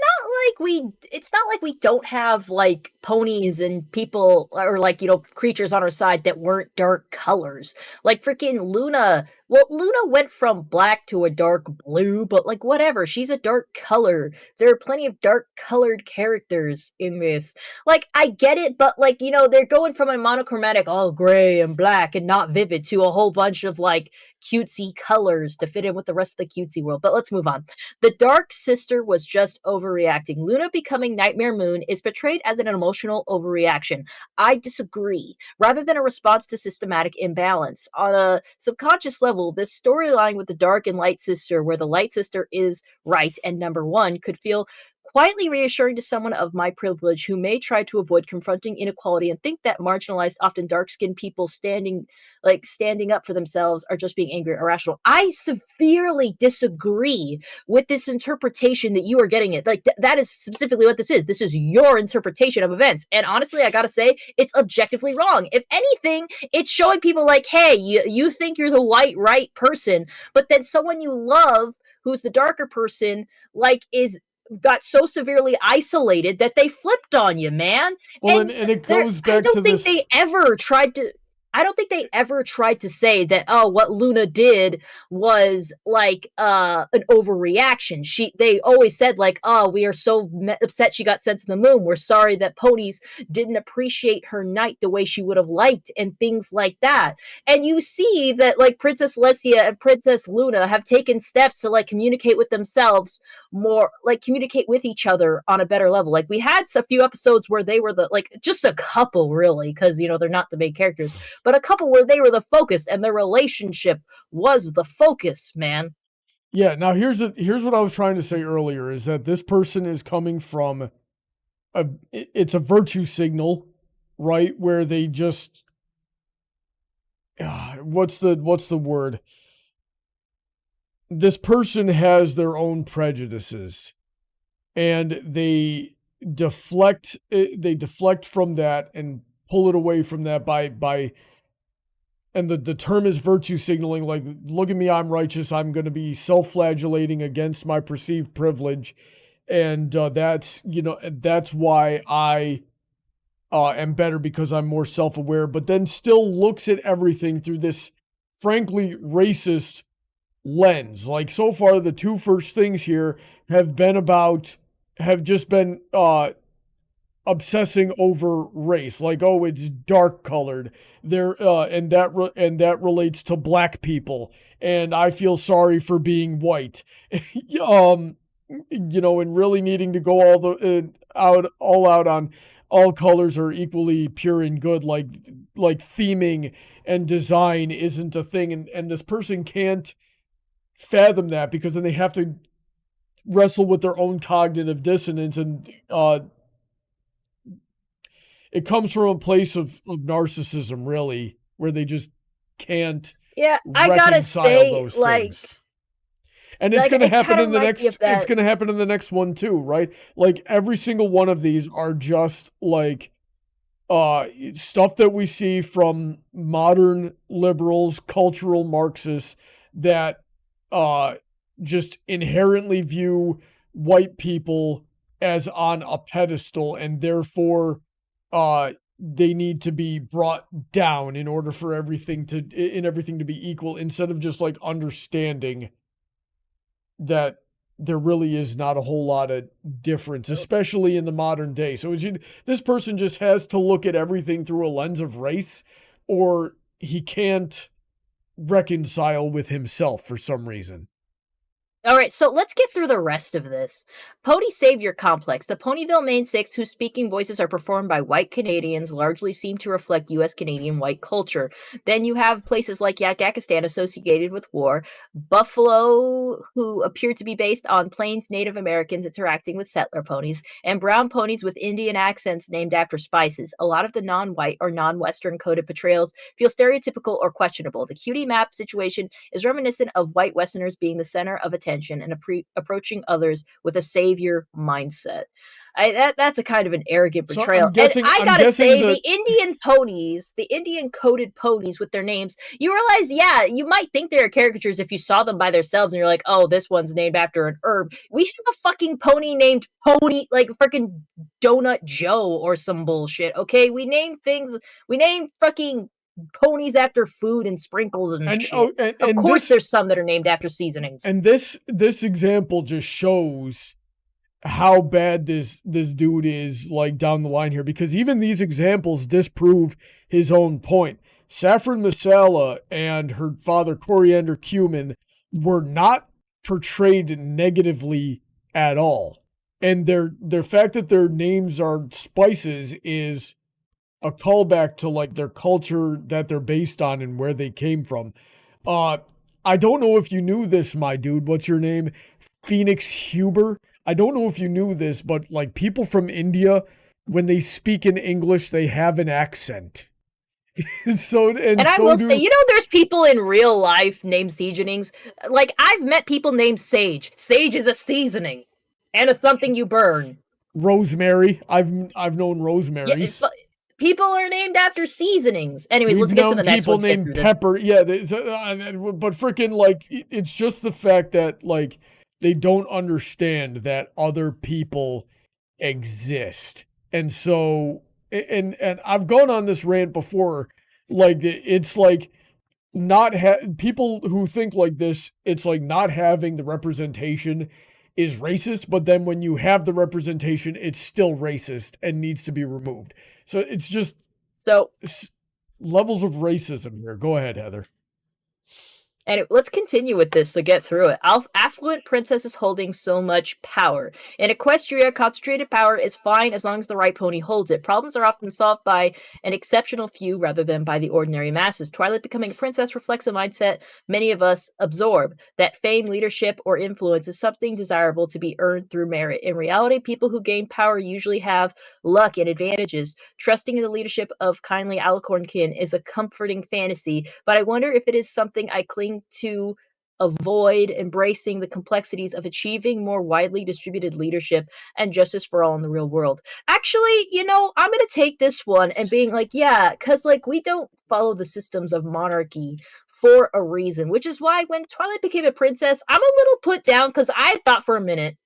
not like we don't have like ponies and people or like, you know, creatures on our side that weren't dark colors. Like freaking Luna. Well, Luna went from black to a dark blue, but like whatever, she's a dark color. There are plenty of dark colored characters in this. Like I get it, but like, you know, they're going from a monochromatic, all gray and black and not vivid to a whole bunch of like cutesy colors to fit in with the rest of the cutesy world. But let's move on. The Dark Sister was just overreacting. Luna becoming Nightmare Moon is portrayed as an emotional overreaction. I disagree. Rather than a response to systematic imbalance. On a subconscious level, this storyline with the Dark and Light Sister, where the Light Sister is right and number one, could feel quietly reassuring to someone of my privilege who may try to avoid confronting inequality and think that marginalized, often dark-skinned people standing up for themselves are just being angry or irrational. I severely disagree with this interpretation that you are getting it. Like that is specifically what this is. This is your interpretation of events. And honestly, I gotta say, it's objectively wrong. If anything, it's showing people like, hey, you think you're the white right person, but then someone you love who's the darker person, like, got so severely isolated that they flipped on you, man. Well, and it goes back to this. I don't think they ever tried to say that, oh, what Luna did was like an overreaction. They always said like, oh, we are so upset she got sent to the moon. We're sorry that ponies didn't appreciate her night the way she would have liked and things like that. And you see that like Princess Lesia and Princess Luna have taken steps to like communicate with themselves more, like communicate with each other on a better level. Like we had a few episodes where they were just a couple really, because you know they're not the main characters, but a couple where they were the focus and their relationship was the focus, man. Yeah, now here's what I was trying to say earlier is that this person is coming from it's a virtue signal, right? Where they just what's the word? This person has their own prejudices and they deflect from that and pull it away from that by and the term is virtue signaling, like, look at me, I'm righteous, I'm going to be self-flagellating against my perceived privilege, and that's why I am better because I'm more self-aware, but then still looks at everything through this frankly racist lens. Like so far, the two first things here have just been obsessing over race. Like, oh, it's dark colored there, and that relates to black people, and I feel sorry for being white. And really needing to go all out on all colors are equally pure and good. Like theming and design isn't a thing, and this person can't fathom that, because then they have to wrestle with their own cognitive dissonance, and it comes from a place of narcissism, really, where they just can't I gotta say, those things. And it's gonna happen in the next. It's gonna happen in the next one too, right? Like every single one of these are just like stuff that we see from modern liberals, cultural Marxists that just inherently view white people as on a pedestal, and therefore they need to be brought down in order for everything to be equal, instead of just like understanding that there really is not a whole lot of difference, especially in the modern day. So this person just has to look at everything through a lens of race, or he can't reconcile with himself for some reason. All right, so let's get through the rest of this. Pony Savior Complex. The Ponyville main six, whose speaking voices are performed by white Canadians, largely seem to reflect U.S. Canadian white culture. Then you have places like Yakakistan associated with war, Buffalo, who appear to be based on Plains Native Americans interacting with settler ponies, and brown ponies with Indian accents named after spices. A lot of the non-white or non-Western coded portrayals feel stereotypical or questionable. The cutie map situation is reminiscent of white Westerners being the center of attention and approaching others with a savior mindset. That's a kind of an arrogant portrayal. I gotta say, the Indian ponies, the Indian coded ponies with their names, you realize, you might think they're caricatures if you saw them by themselves and you're like, oh, this one's named after an herb. We have a fucking pony named Pony, like freaking Donut Joe or some bullshit, okay? We name fucking ponies after food and sprinkles and shit. Of course there's some that are named after seasonings. And this example just shows how bad this dude is, like, down the line here, because even these examples disprove his own point. Saffron Masala and her father Coriander Cumin were not portrayed negatively at all. And their fact that their names are spices is a callback to like their culture that they're based on and where they came from. I don't know if you knew this, my dude. What's your name? Phoenix Huber. I don't know if you knew this, but like people from India, when they speak in English, they have an accent. I will say, there's people in real life named seasonings. Like I've met people named Sage. Sage is a seasoning and a something you burn. Rosemary. I've known Rosemary's. Yeah, people are named after seasonings. Anyways, let's get to the next one. People named Pepper. Yeah, but freaking like it's just the fact that like they don't understand that other people exist, and so and I've gone on this rant before. Like it's like not people who think like this. It's like not having the representation is racist, but then when you have the representation, it's still racist and needs to be removed. So it's just levels of racism here. Go ahead, Heather. And let's continue with this to get through it. Affluent princesses holding so much power. In Equestria, concentrated power is fine as long as the right pony holds it. Problems are often solved by an exceptional few rather than by the ordinary masses. Twilight becoming a princess reflects a mindset many of us absorb, that fame, leadership, or influence is something desirable to be earned through merit. In reality, people who gain power usually have luck and advantages. Trusting in the leadership of kindly alicornkin is a comforting fantasy, but I wonder if it is something I cling to avoid, embracing the complexities of achieving more widely distributed leadership and justice for all in the real world. Actually, I'm going to take this one and being like, because like we don't follow the systems of monarchy for a reason, which is why when Twilight became a princess, I'm a little put down because I thought for a minute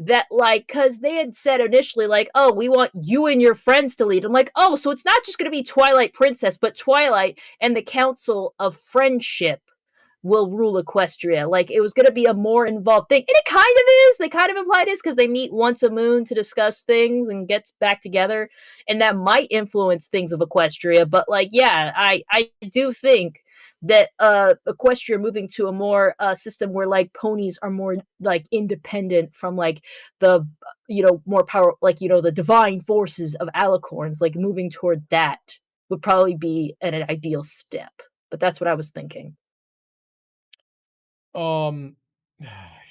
that, like, because they had said initially, like, oh, we want you and your friends to lead. I'm like, oh, so it's not just going to be Twilight Princess, but Twilight and the Council of Friendship will rule Equestria. Like, it was going to be a more involved thing. And it kind of is. They kind of imply this because they meet once a moon to discuss things and get back together. And that might influence things of Equestria. But, like, yeah, I do think that Equestria moving to a more system where, like, ponies are more, like, independent from, like, the, more power, like, the divine forces of alicorns, like, moving toward that would probably be an ideal step. But that's what I was thinking.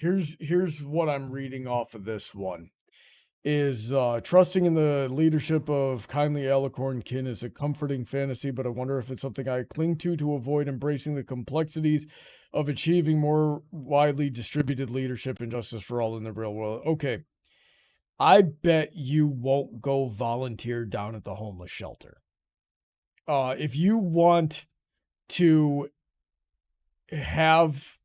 Here's what I'm reading off of this one. Is trusting in the leadership of kindly alicorn kin is a comforting fantasy, but I wonder if it's something I cling to avoid embracing the complexities of achieving more widely distributed leadership and justice for all in the real world. Okay. I bet you won't go volunteer down at the homeless shelter. If you want to have,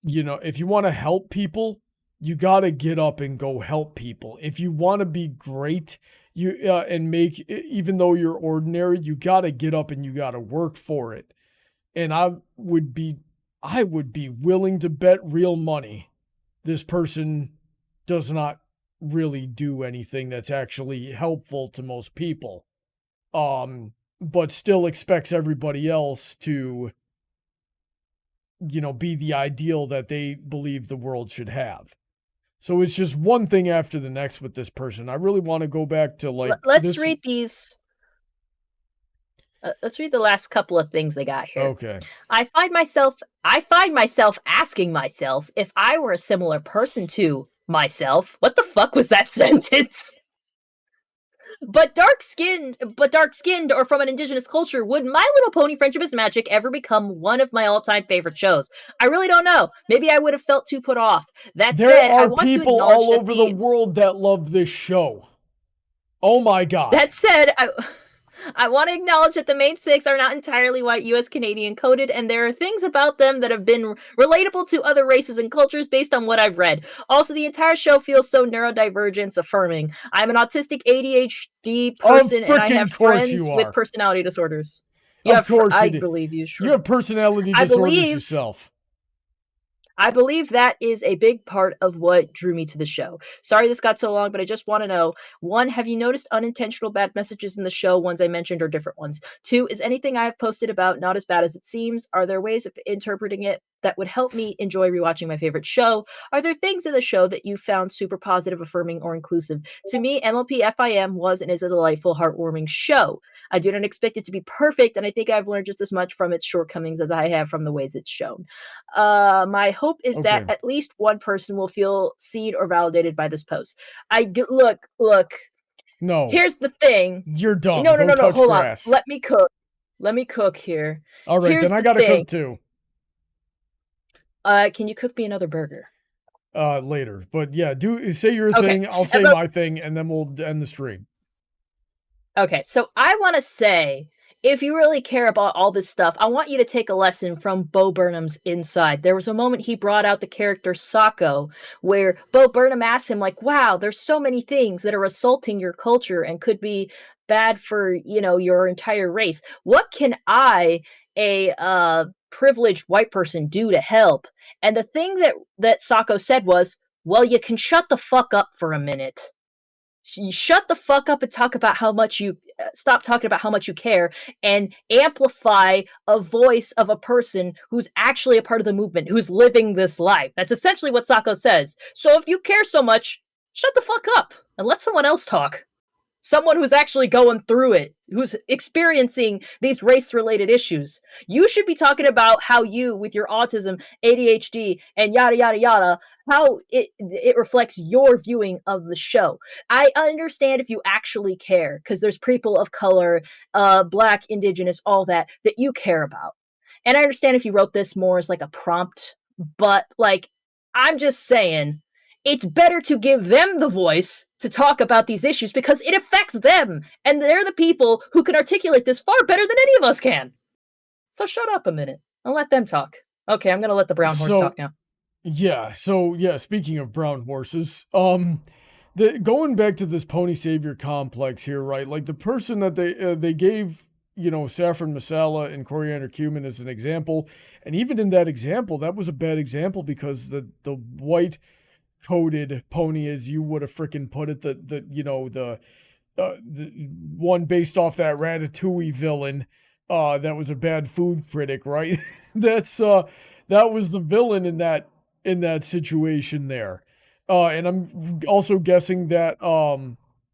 if you want to help people, you got to get up and go help people. If you want to be great, and make, even though you're ordinary, you got to get up and you got to work for it. And I would be willing to bet real money this person does not really do anything that's actually helpful to most people. But still expects everybody else to, be the ideal that they believe the world should have. So it's just one thing after the next with this person. I really want to go back to, like, let's read these. Let's read the last couple of things they got here. Okay. I find myself asking myself if I were a similar person to myself. What the fuck was that sentence? But dark-skinned or from an indigenous culture, would My Little Pony Friendship is Magic ever become one of my all-time favorite shows? I really don't know. Maybe I would have felt too put off. That there said, are I want people to acknowledge all over the world that love this show. Oh my god. That said, I want to acknowledge that the main six are not entirely white US Canadian coded, and there are things about them that have been relatable to other races and cultures based on what I've read. Also, the entire show feels so neurodivergence affirming. I'm an autistic ADHD person, and I have friends with personality disorders. Of course you do. I believe you. Sure. You have personality disorders yourself. I believe that is a big part of what drew me to the show. Sorry this got so long, but I just want to know, 1, have you noticed unintentional bad messages in the show, ones I mentioned or different ones? 2, is anything I have posted about not as bad as it seems? Are there ways of interpreting it that would help me enjoy rewatching my favorite show? Are there things in the show that you found super positive, affirming, or inclusive? To me, MLP FIM was and is a delightful, heartwarming show. I do not expect it to be perfect, and I think I've learned just as much from its shortcomings as I have from the ways it's shown. My hope is that at least one person will feel seen or validated by this post. Look. No. Here's the thing. You're dumb. No. Hold grass. on. Let me cook here. All right, then I gotta cook too. Can you cook me another burger? Later. But yeah, say your thing, I'll say my thing, and then we'll end the stream. Okay, so I want to say, if you really care about all this stuff, I want you to take a lesson from Bo Burnham's Inside. There was a moment he brought out the character Sako, where Bo Burnham asked him, like, wow, there's so many things that are assaulting your culture and could be bad for, your entire race. What can I, a privileged white person, do to help? And the thing that Sako said was, well, you can shut the fuck up for a minute. You shut the fuck up and talk about how much you stop talking about how much you care and amplify a voice of a person who's actually a part of the movement, who's living this life. That's essentially what Sako says. So if you care so much, shut the fuck up and let someone else talk. Someone who's actually going through it, who's experiencing these race-related issues. You should be talking about how you, with your autism, ADHD, and yada, yada, yada, how it reflects your viewing of the show. I understand if you actually care, because there's people of color, Black, Indigenous, all that you care about. And I understand if you wrote this more as like a prompt, but like, I'm just saying, it's better to give them the voice to talk about these issues because it affects them. And they're the people who can articulate this far better than any of us can. So shut up a minute and let them talk. Okay, I'm going to let the brown horse talk now. Yeah, so yeah, speaking of brown horses, going back to this pony savior complex here, right? Like the person that they gave, saffron masala and coriander cumin as an example, and even in that example, that was a bad example because the white coated pony, as you would have freaking put it, the one based off that Ratatouille villain, that was a bad food critic, right? That was the villain in that situation there. And I'm also guessing that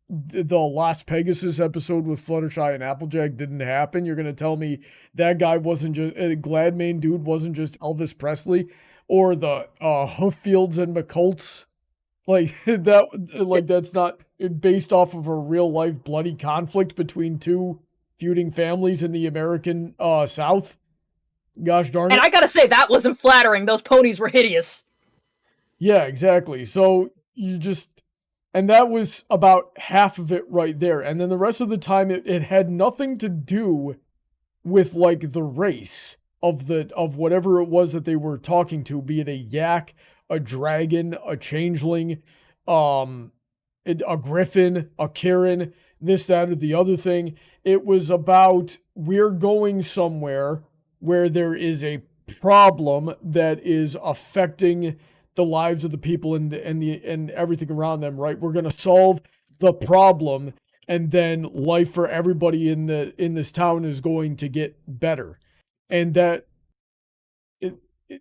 the Las Pegasus episode with Fluttershy and Applejack didn't happen. You're gonna tell me that guy wasn't just Gladmane dude wasn't just Elvis Presley or the Hooffields and McColts, like that's not based off of a real life bloody conflict between two feuding families in the American South. Gosh darn it. And I gotta say, that wasn't flattering. Those ponies were hideous. Yeah, exactly. So and that was about half of it right there. And then the rest of the time, it had nothing to do with like the race of whatever it was that they were talking to, be it a yak, a dragon, a changeling, a griffin, a Karen, this, that, or the other thing. It was about, we're going somewhere where there is a problem that is affecting the lives of the people and everything around them, right? We're going to solve the problem, and then life for everybody in this town is going to get better. And that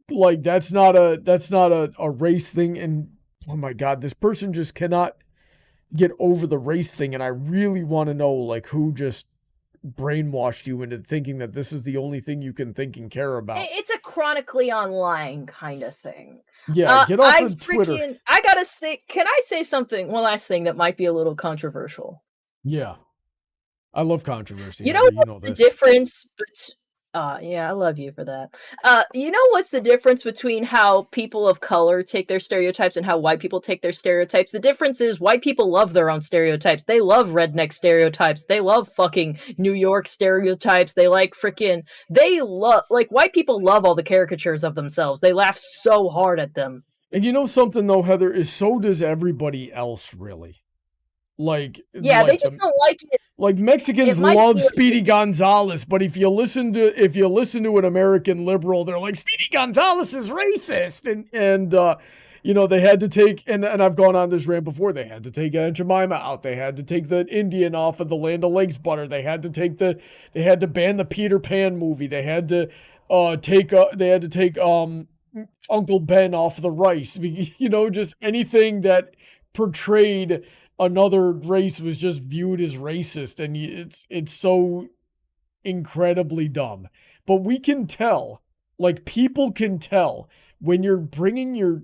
that's not a race thing. And oh my God, this person just cannot get over the race thing. And I really want to know like who just brainwashed you into thinking that this is the only thing you can think and care about. It's a chronically online kind of thing. Yeah, get off of Twitter. I gotta say, can I say something? One last thing that might be a little controversial. Yeah, I love controversy. You know what's the difference? Yeah, I love you for that. You know what's the difference between how people of color take their stereotypes and how white people take their stereotypes? The difference is white people love their own stereotypes. They love redneck stereotypes. They love fucking New York stereotypes. They like white people love all the caricatures of themselves. They laugh so hard at them. And you know something though, Heather, is so does everybody else really. They just don't like it. Like Mexicans love Speedy Gonzalez, but if you listen to an American liberal, they're like, Speedy Gonzalez is racist, and they had to take, and I've gone on this rant before, they had to take Aunt Jemima out, they had to take the Indian off of the Land O'Lakes butter, they had to ban the Peter Pan movie, they had to take Uncle Ben off the rice, just anything that portrayed another race was just viewed as racist, and it's so incredibly dumb. But we can tell, like people can tell when you're bringing your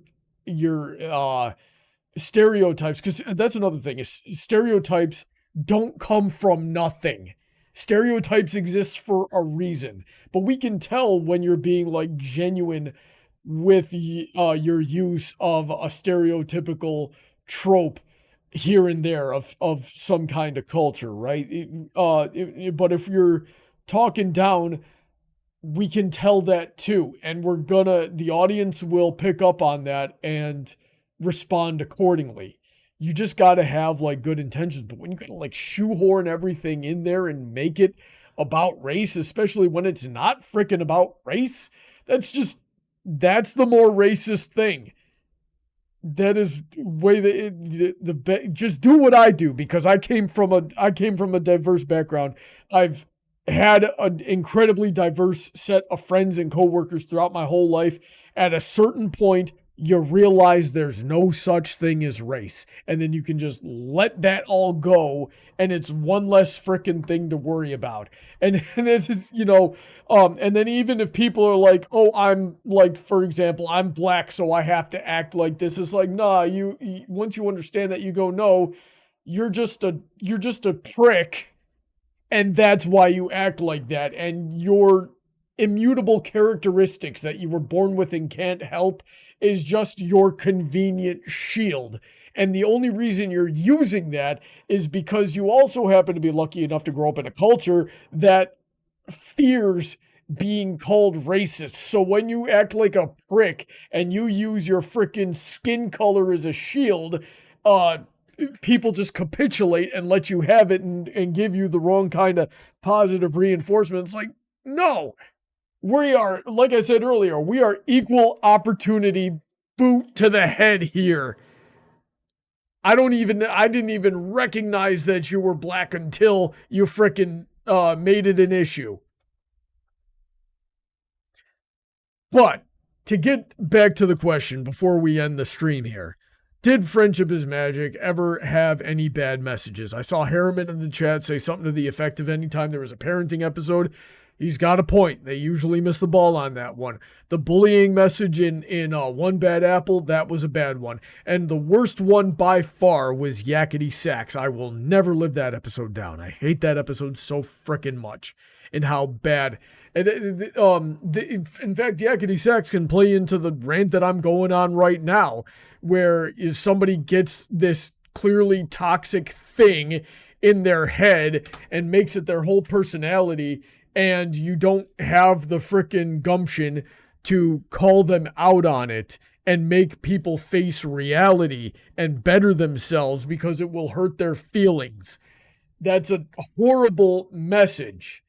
stereotypes, because that's another thing, is stereotypes don't come from nothing. Stereotypes exist for a reason, but we can tell when you're being like genuine with your use of a stereotypical trope here and there of some kind of culture, right? But if you're talking down, we can tell that too, and the audience will pick up on that and respond accordingly. You just got to have like good intentions, but when you gotta like shoehorn everything in there and make it about race, especially when it's not freaking about race, that's the more racist thing. That is way just do what I do, because I came from a diverse background. I've had an incredibly diverse set of friends and coworkers throughout my whole life. At a certain point, you realize there's no such thing as race, and then you can just let that all go, and it's one less frickin' thing to worry about. And it's just, and then even if people are like, oh, I'm like, for example, I'm black, so I have to act like this, it's like, nah, you once you understand that, you go, no, you're just a prick, and that's why you act like that, and your immutable characteristics that you were born with and can't help is just your convenient shield. And the only reason you're using that is because you also happen to be lucky enough to grow up in a culture that fears being called racist. So when you act like a prick and you use your freaking skin color as a shield, people just capitulate and let you have it and give you the wrong kind of positive reinforcement. It's like, no, we are, like I said earlier, we are equal opportunity boot to the head here. I didn't even recognize that you were black until you frickin' made it an issue. But to get back to the question before we end the stream here, did Friendship is Magic ever have any bad messages? I saw Harriman in the chat say something to the effect of anytime there was a parenting episode, he's got a point. They usually miss the ball on that one. The bullying message in One Bad Apple, that was a bad one. And the worst one by far was Yakety Sax. I will never live that episode down. I hate that episode so frickin' much. And how bad. And in fact, Yakety Sax can play into the rant that I'm going on right now, where is somebody gets this clearly toxic thing in their head and makes it their whole personality, and you don't have the frickin' gumption to call them out on it and make people face reality and better themselves because it will hurt their feelings. That's a horrible message.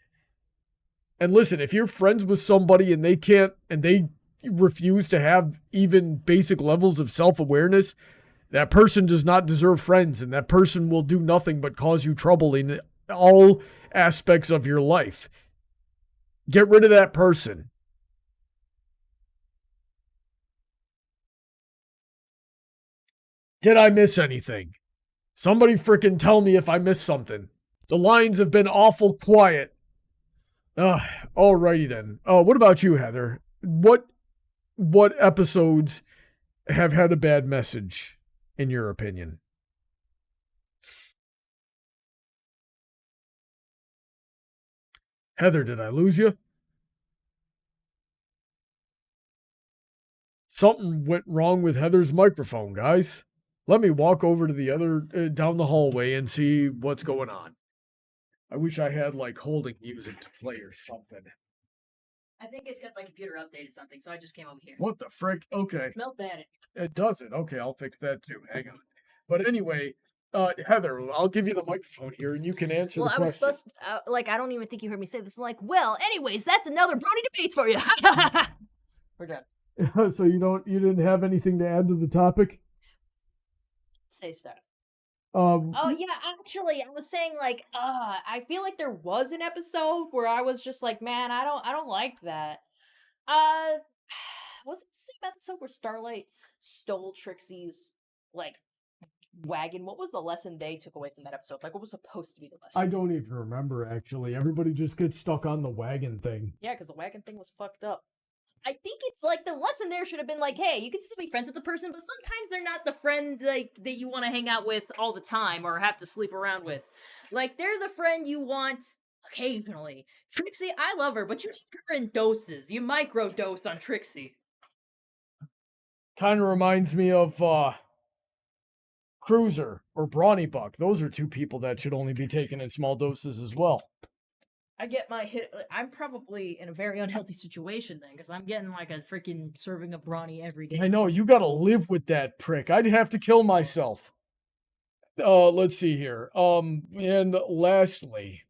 And listen, if you're friends with somebody and they refuse to have even basic levels of self-awareness, that person does not deserve friends, and that person will do nothing but cause you trouble in all aspects of your life. Get rid of that person. Did I miss anything? Somebody frickin' tell me if I missed something. The lines have been awful quiet. Alrighty then. What about you, Heather? What episodes have had a bad message, in your opinion? Heather, did I lose you? Something went wrong with Heather's microphone, guys. Let me walk over to the other, down the hallway and see what's going on. I wish I had, like, holding music to play or something. I think it's because my computer updated something, so I just came over here. What the frick? Okay. Smelled bad. It doesn't. Okay, I'll fix that too. Hang on. But anyway, Heather, I'll give you the microphone here and you can answer the question. Well, I was supposed to, I don't even think you heard me say this. Like, well, anyways, that's another Brony Debates for you. We're done. So you didn't have anything to add to the topic? Say stuff. Oh yeah, actually, I was saying like, I feel like there was an episode where I was just like, man, I don't like that. Was it the same episode where Starlight stole Trixie's like wagon? What was the lesson they took away from that episode? Like, what was supposed to be the lesson? I don't even remember actually. Everybody just gets stuck on the wagon thing. Yeah, because the wagon thing was fucked up. I think it's like the lesson there should have been like, hey, you can still be friends with the person, but sometimes they're not the friend like that you want to hang out with all the time or have to sleep around with. Like, they're the friend you want occasionally. Trixie, I love her, but you take her in doses. You micro-dose on Trixie. Kind of reminds me of Cruiser or Brawny Buck. Those are two people that should only be taken in small doses as well. I get my hit. I'm probably in a very unhealthy situation then, because I'm getting like a freaking serving of Brawny every day. I know, you gotta live with that prick. I'd have to kill myself. Let's see here. And lastly,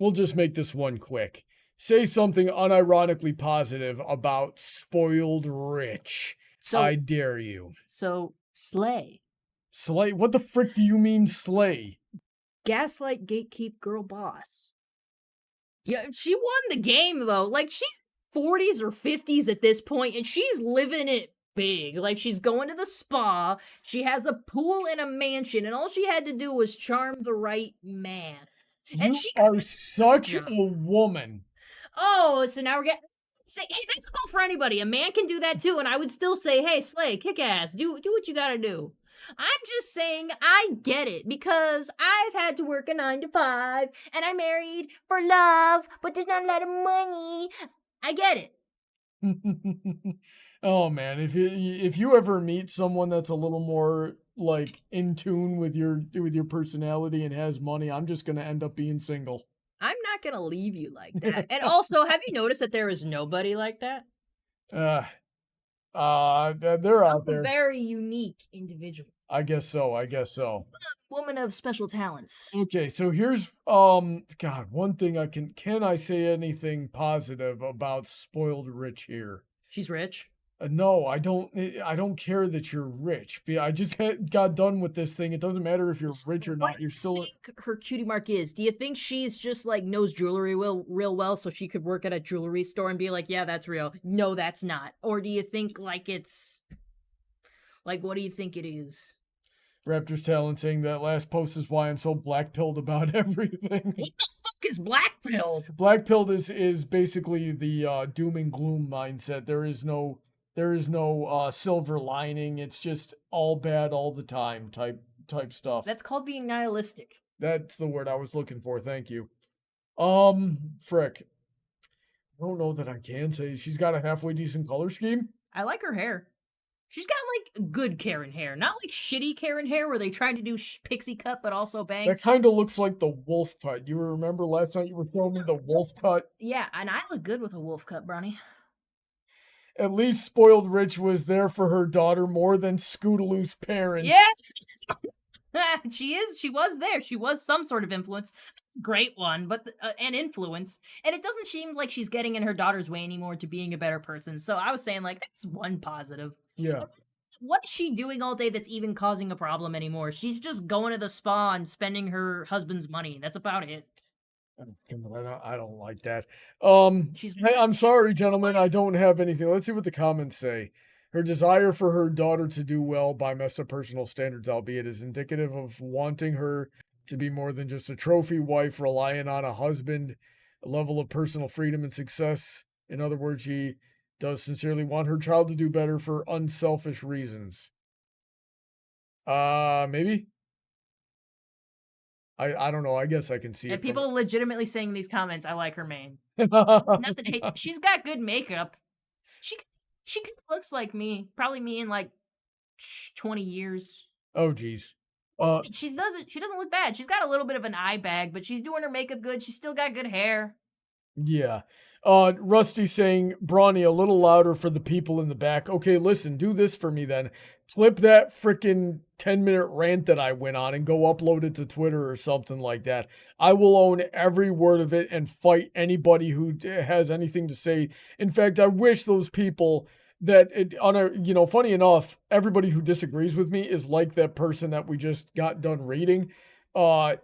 we'll just make this one quick. Say something unironically positive about Spoiled Rich. So, I dare you. So, Slay. Slay? What the frick do you mean, Slay? Gaslight Gatekeep Girl Boss. Yeah, she won the game, though. Like, she's 40s or 50s at this point, and she's living it big. Like, she's going to the spa, she has a pool and a mansion, and all she had to do was charm the right man. And You she are such a woman. Oh, so now we're getting... Say, hey, that's cool for anybody. A man can do that, too, and I would still say, hey, Slay, kick ass, do what you gotta do. I'm just saying I get it, because I've had to work a 9 to 5, and I'm married for love, but there's not a lot of money. I get it. Oh man, if you ever meet someone that's a little more like in tune with your personality and has money, I'm just gonna end up being single. I'm not gonna leave you like that. And also, have you noticed that there is nobody like that? They're I'm out a there. very unique individual. I guess so. Woman of special talents. Okay, so here's God, one thing can I say anything positive about spoiled rich here? She's rich. No, I don't care that you're rich. I just got done with this thing. It doesn't matter if you're rich or What not. do You're you still think her cutie mark is? Do you think she's just like knows jewelry real well, so she could work at a jewelry store and be like, yeah, that's real. No, that's not. Or do you think like it's like what do you think it is? Raptor's Talent saying that last post is why I'm so black-pilled about everything. What the fuck is black pilled? Black-pilled is basically the doom and gloom mindset. There is no silver lining. It's just all bad all the time type stuff. That's called being nihilistic. That's the word I was looking for. Thank you. Frick. I don't know that I can say she's got a halfway decent color scheme. I like her hair. She's got like good Karen hair, not like shitty Karen hair where they tried to do pixie cut but also That bangs. kind of looks like the wolf cut. You remember last night you were showing me the wolf cut? Yeah, and I look good with a wolf cut, Brony. At least Spoiled Rich was there for her daughter more than Scootaloo's parents. Yeah, she was there. She was some sort of influence. Great one, but an influence. And it doesn't seem like she's getting in her daughter's way anymore to being a better person. So I was saying, like, that's one positive. Yeah. What is she doing all day that's even causing a problem anymore? She's just going to the spa and spending her husband's money. That's about it. I don't like that. She's Hey, I'm she's sorry, gentlemen. I don't have anything. Let's see what the comments say. Her desire for her daughter to do well by Mesa personal standards, albeit, is indicative of wanting her to be more than just a trophy wife relying on a husband, a level of personal freedom and success. In other words, she does sincerely want her child to do better for unselfish reasons. Maybe? I don't know. I guess I can see and it. people legitimately saying in these comments, I like her mane. It's nothing to hate. She's got good makeup. She kind of looks like me. Probably me in like 20 years. Oh, geez. She doesn't look bad. She's got a little bit of an eye bag, but she's doing her makeup good. She's still got good hair. Yeah. Rusty saying, Brawny, a little louder for the people in the back. Okay, listen, do this for me then. Clip that freaking 10-minute rant that I went on and go upload it to Twitter or something like that. I will own every word of it and fight anybody who has anything to say. In fact, I wish those people that, funny enough, everybody who disagrees with me is like that person that we just got done reading. I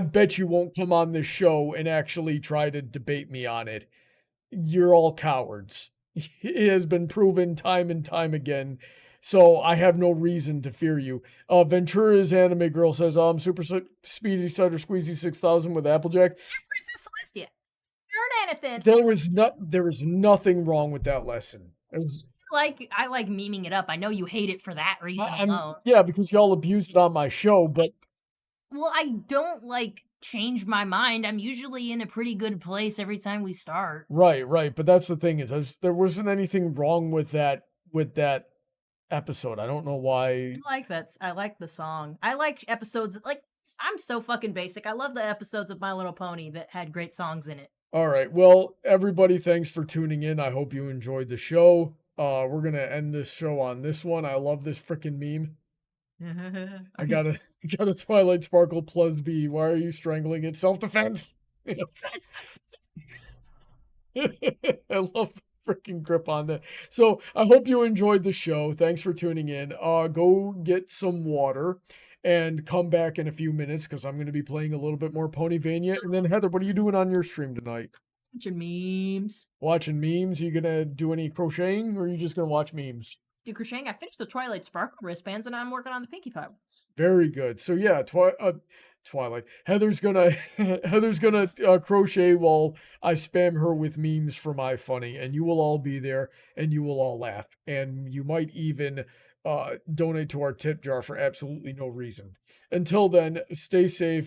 bet you won't come on this show and actually try to debate me on it. You're all cowards. It has been proven time and time again. So I have no reason to fear you. Ventura's anime girl says, Super Speedy Cider Squeezy 6000 with Applejack. Princess Celestia. You're anything. There was nothing wrong with that lesson. I like memeing it up. I know you hate it for that reason alone. Yeah, because y'all abused it on my show, but... Well, I don't, change my mind. I'm usually in a pretty good place every time we start. Right. But that's the thing is, there wasn't anything wrong with that episode. I don't know why. I like that. I like the song. I like episodes, I'm so fucking basic. I love the episodes of My Little Pony that had great songs in it. All right. Well, everybody, thanks for tuning in. I hope you enjoyed the show. We're going to end this show on this one. I love this freaking meme. I got a Twilight Sparkle plus B. Why are you strangling it? Self-defense. I love the freaking grip on that. So I hope you enjoyed the show. Thanks for tuning in. Go get some water and come back in a few minutes because I'm going to be playing a little bit more Ponyvania. And then Heather, what are you doing on your stream tonight? Watching memes. Watching memes? You gonna do any crocheting or are you just gonna watch memes? Do crocheting. I finished the Twilight Sparkle wristbands and I'm working on the Pinkie Pie ones. Very good. So yeah, Twilight. Heather's gonna crochet while I spam her with memes for my funny, and you will all be there and you will all laugh, and you might even donate to our tip jar for absolutely no reason. Until then, stay safe.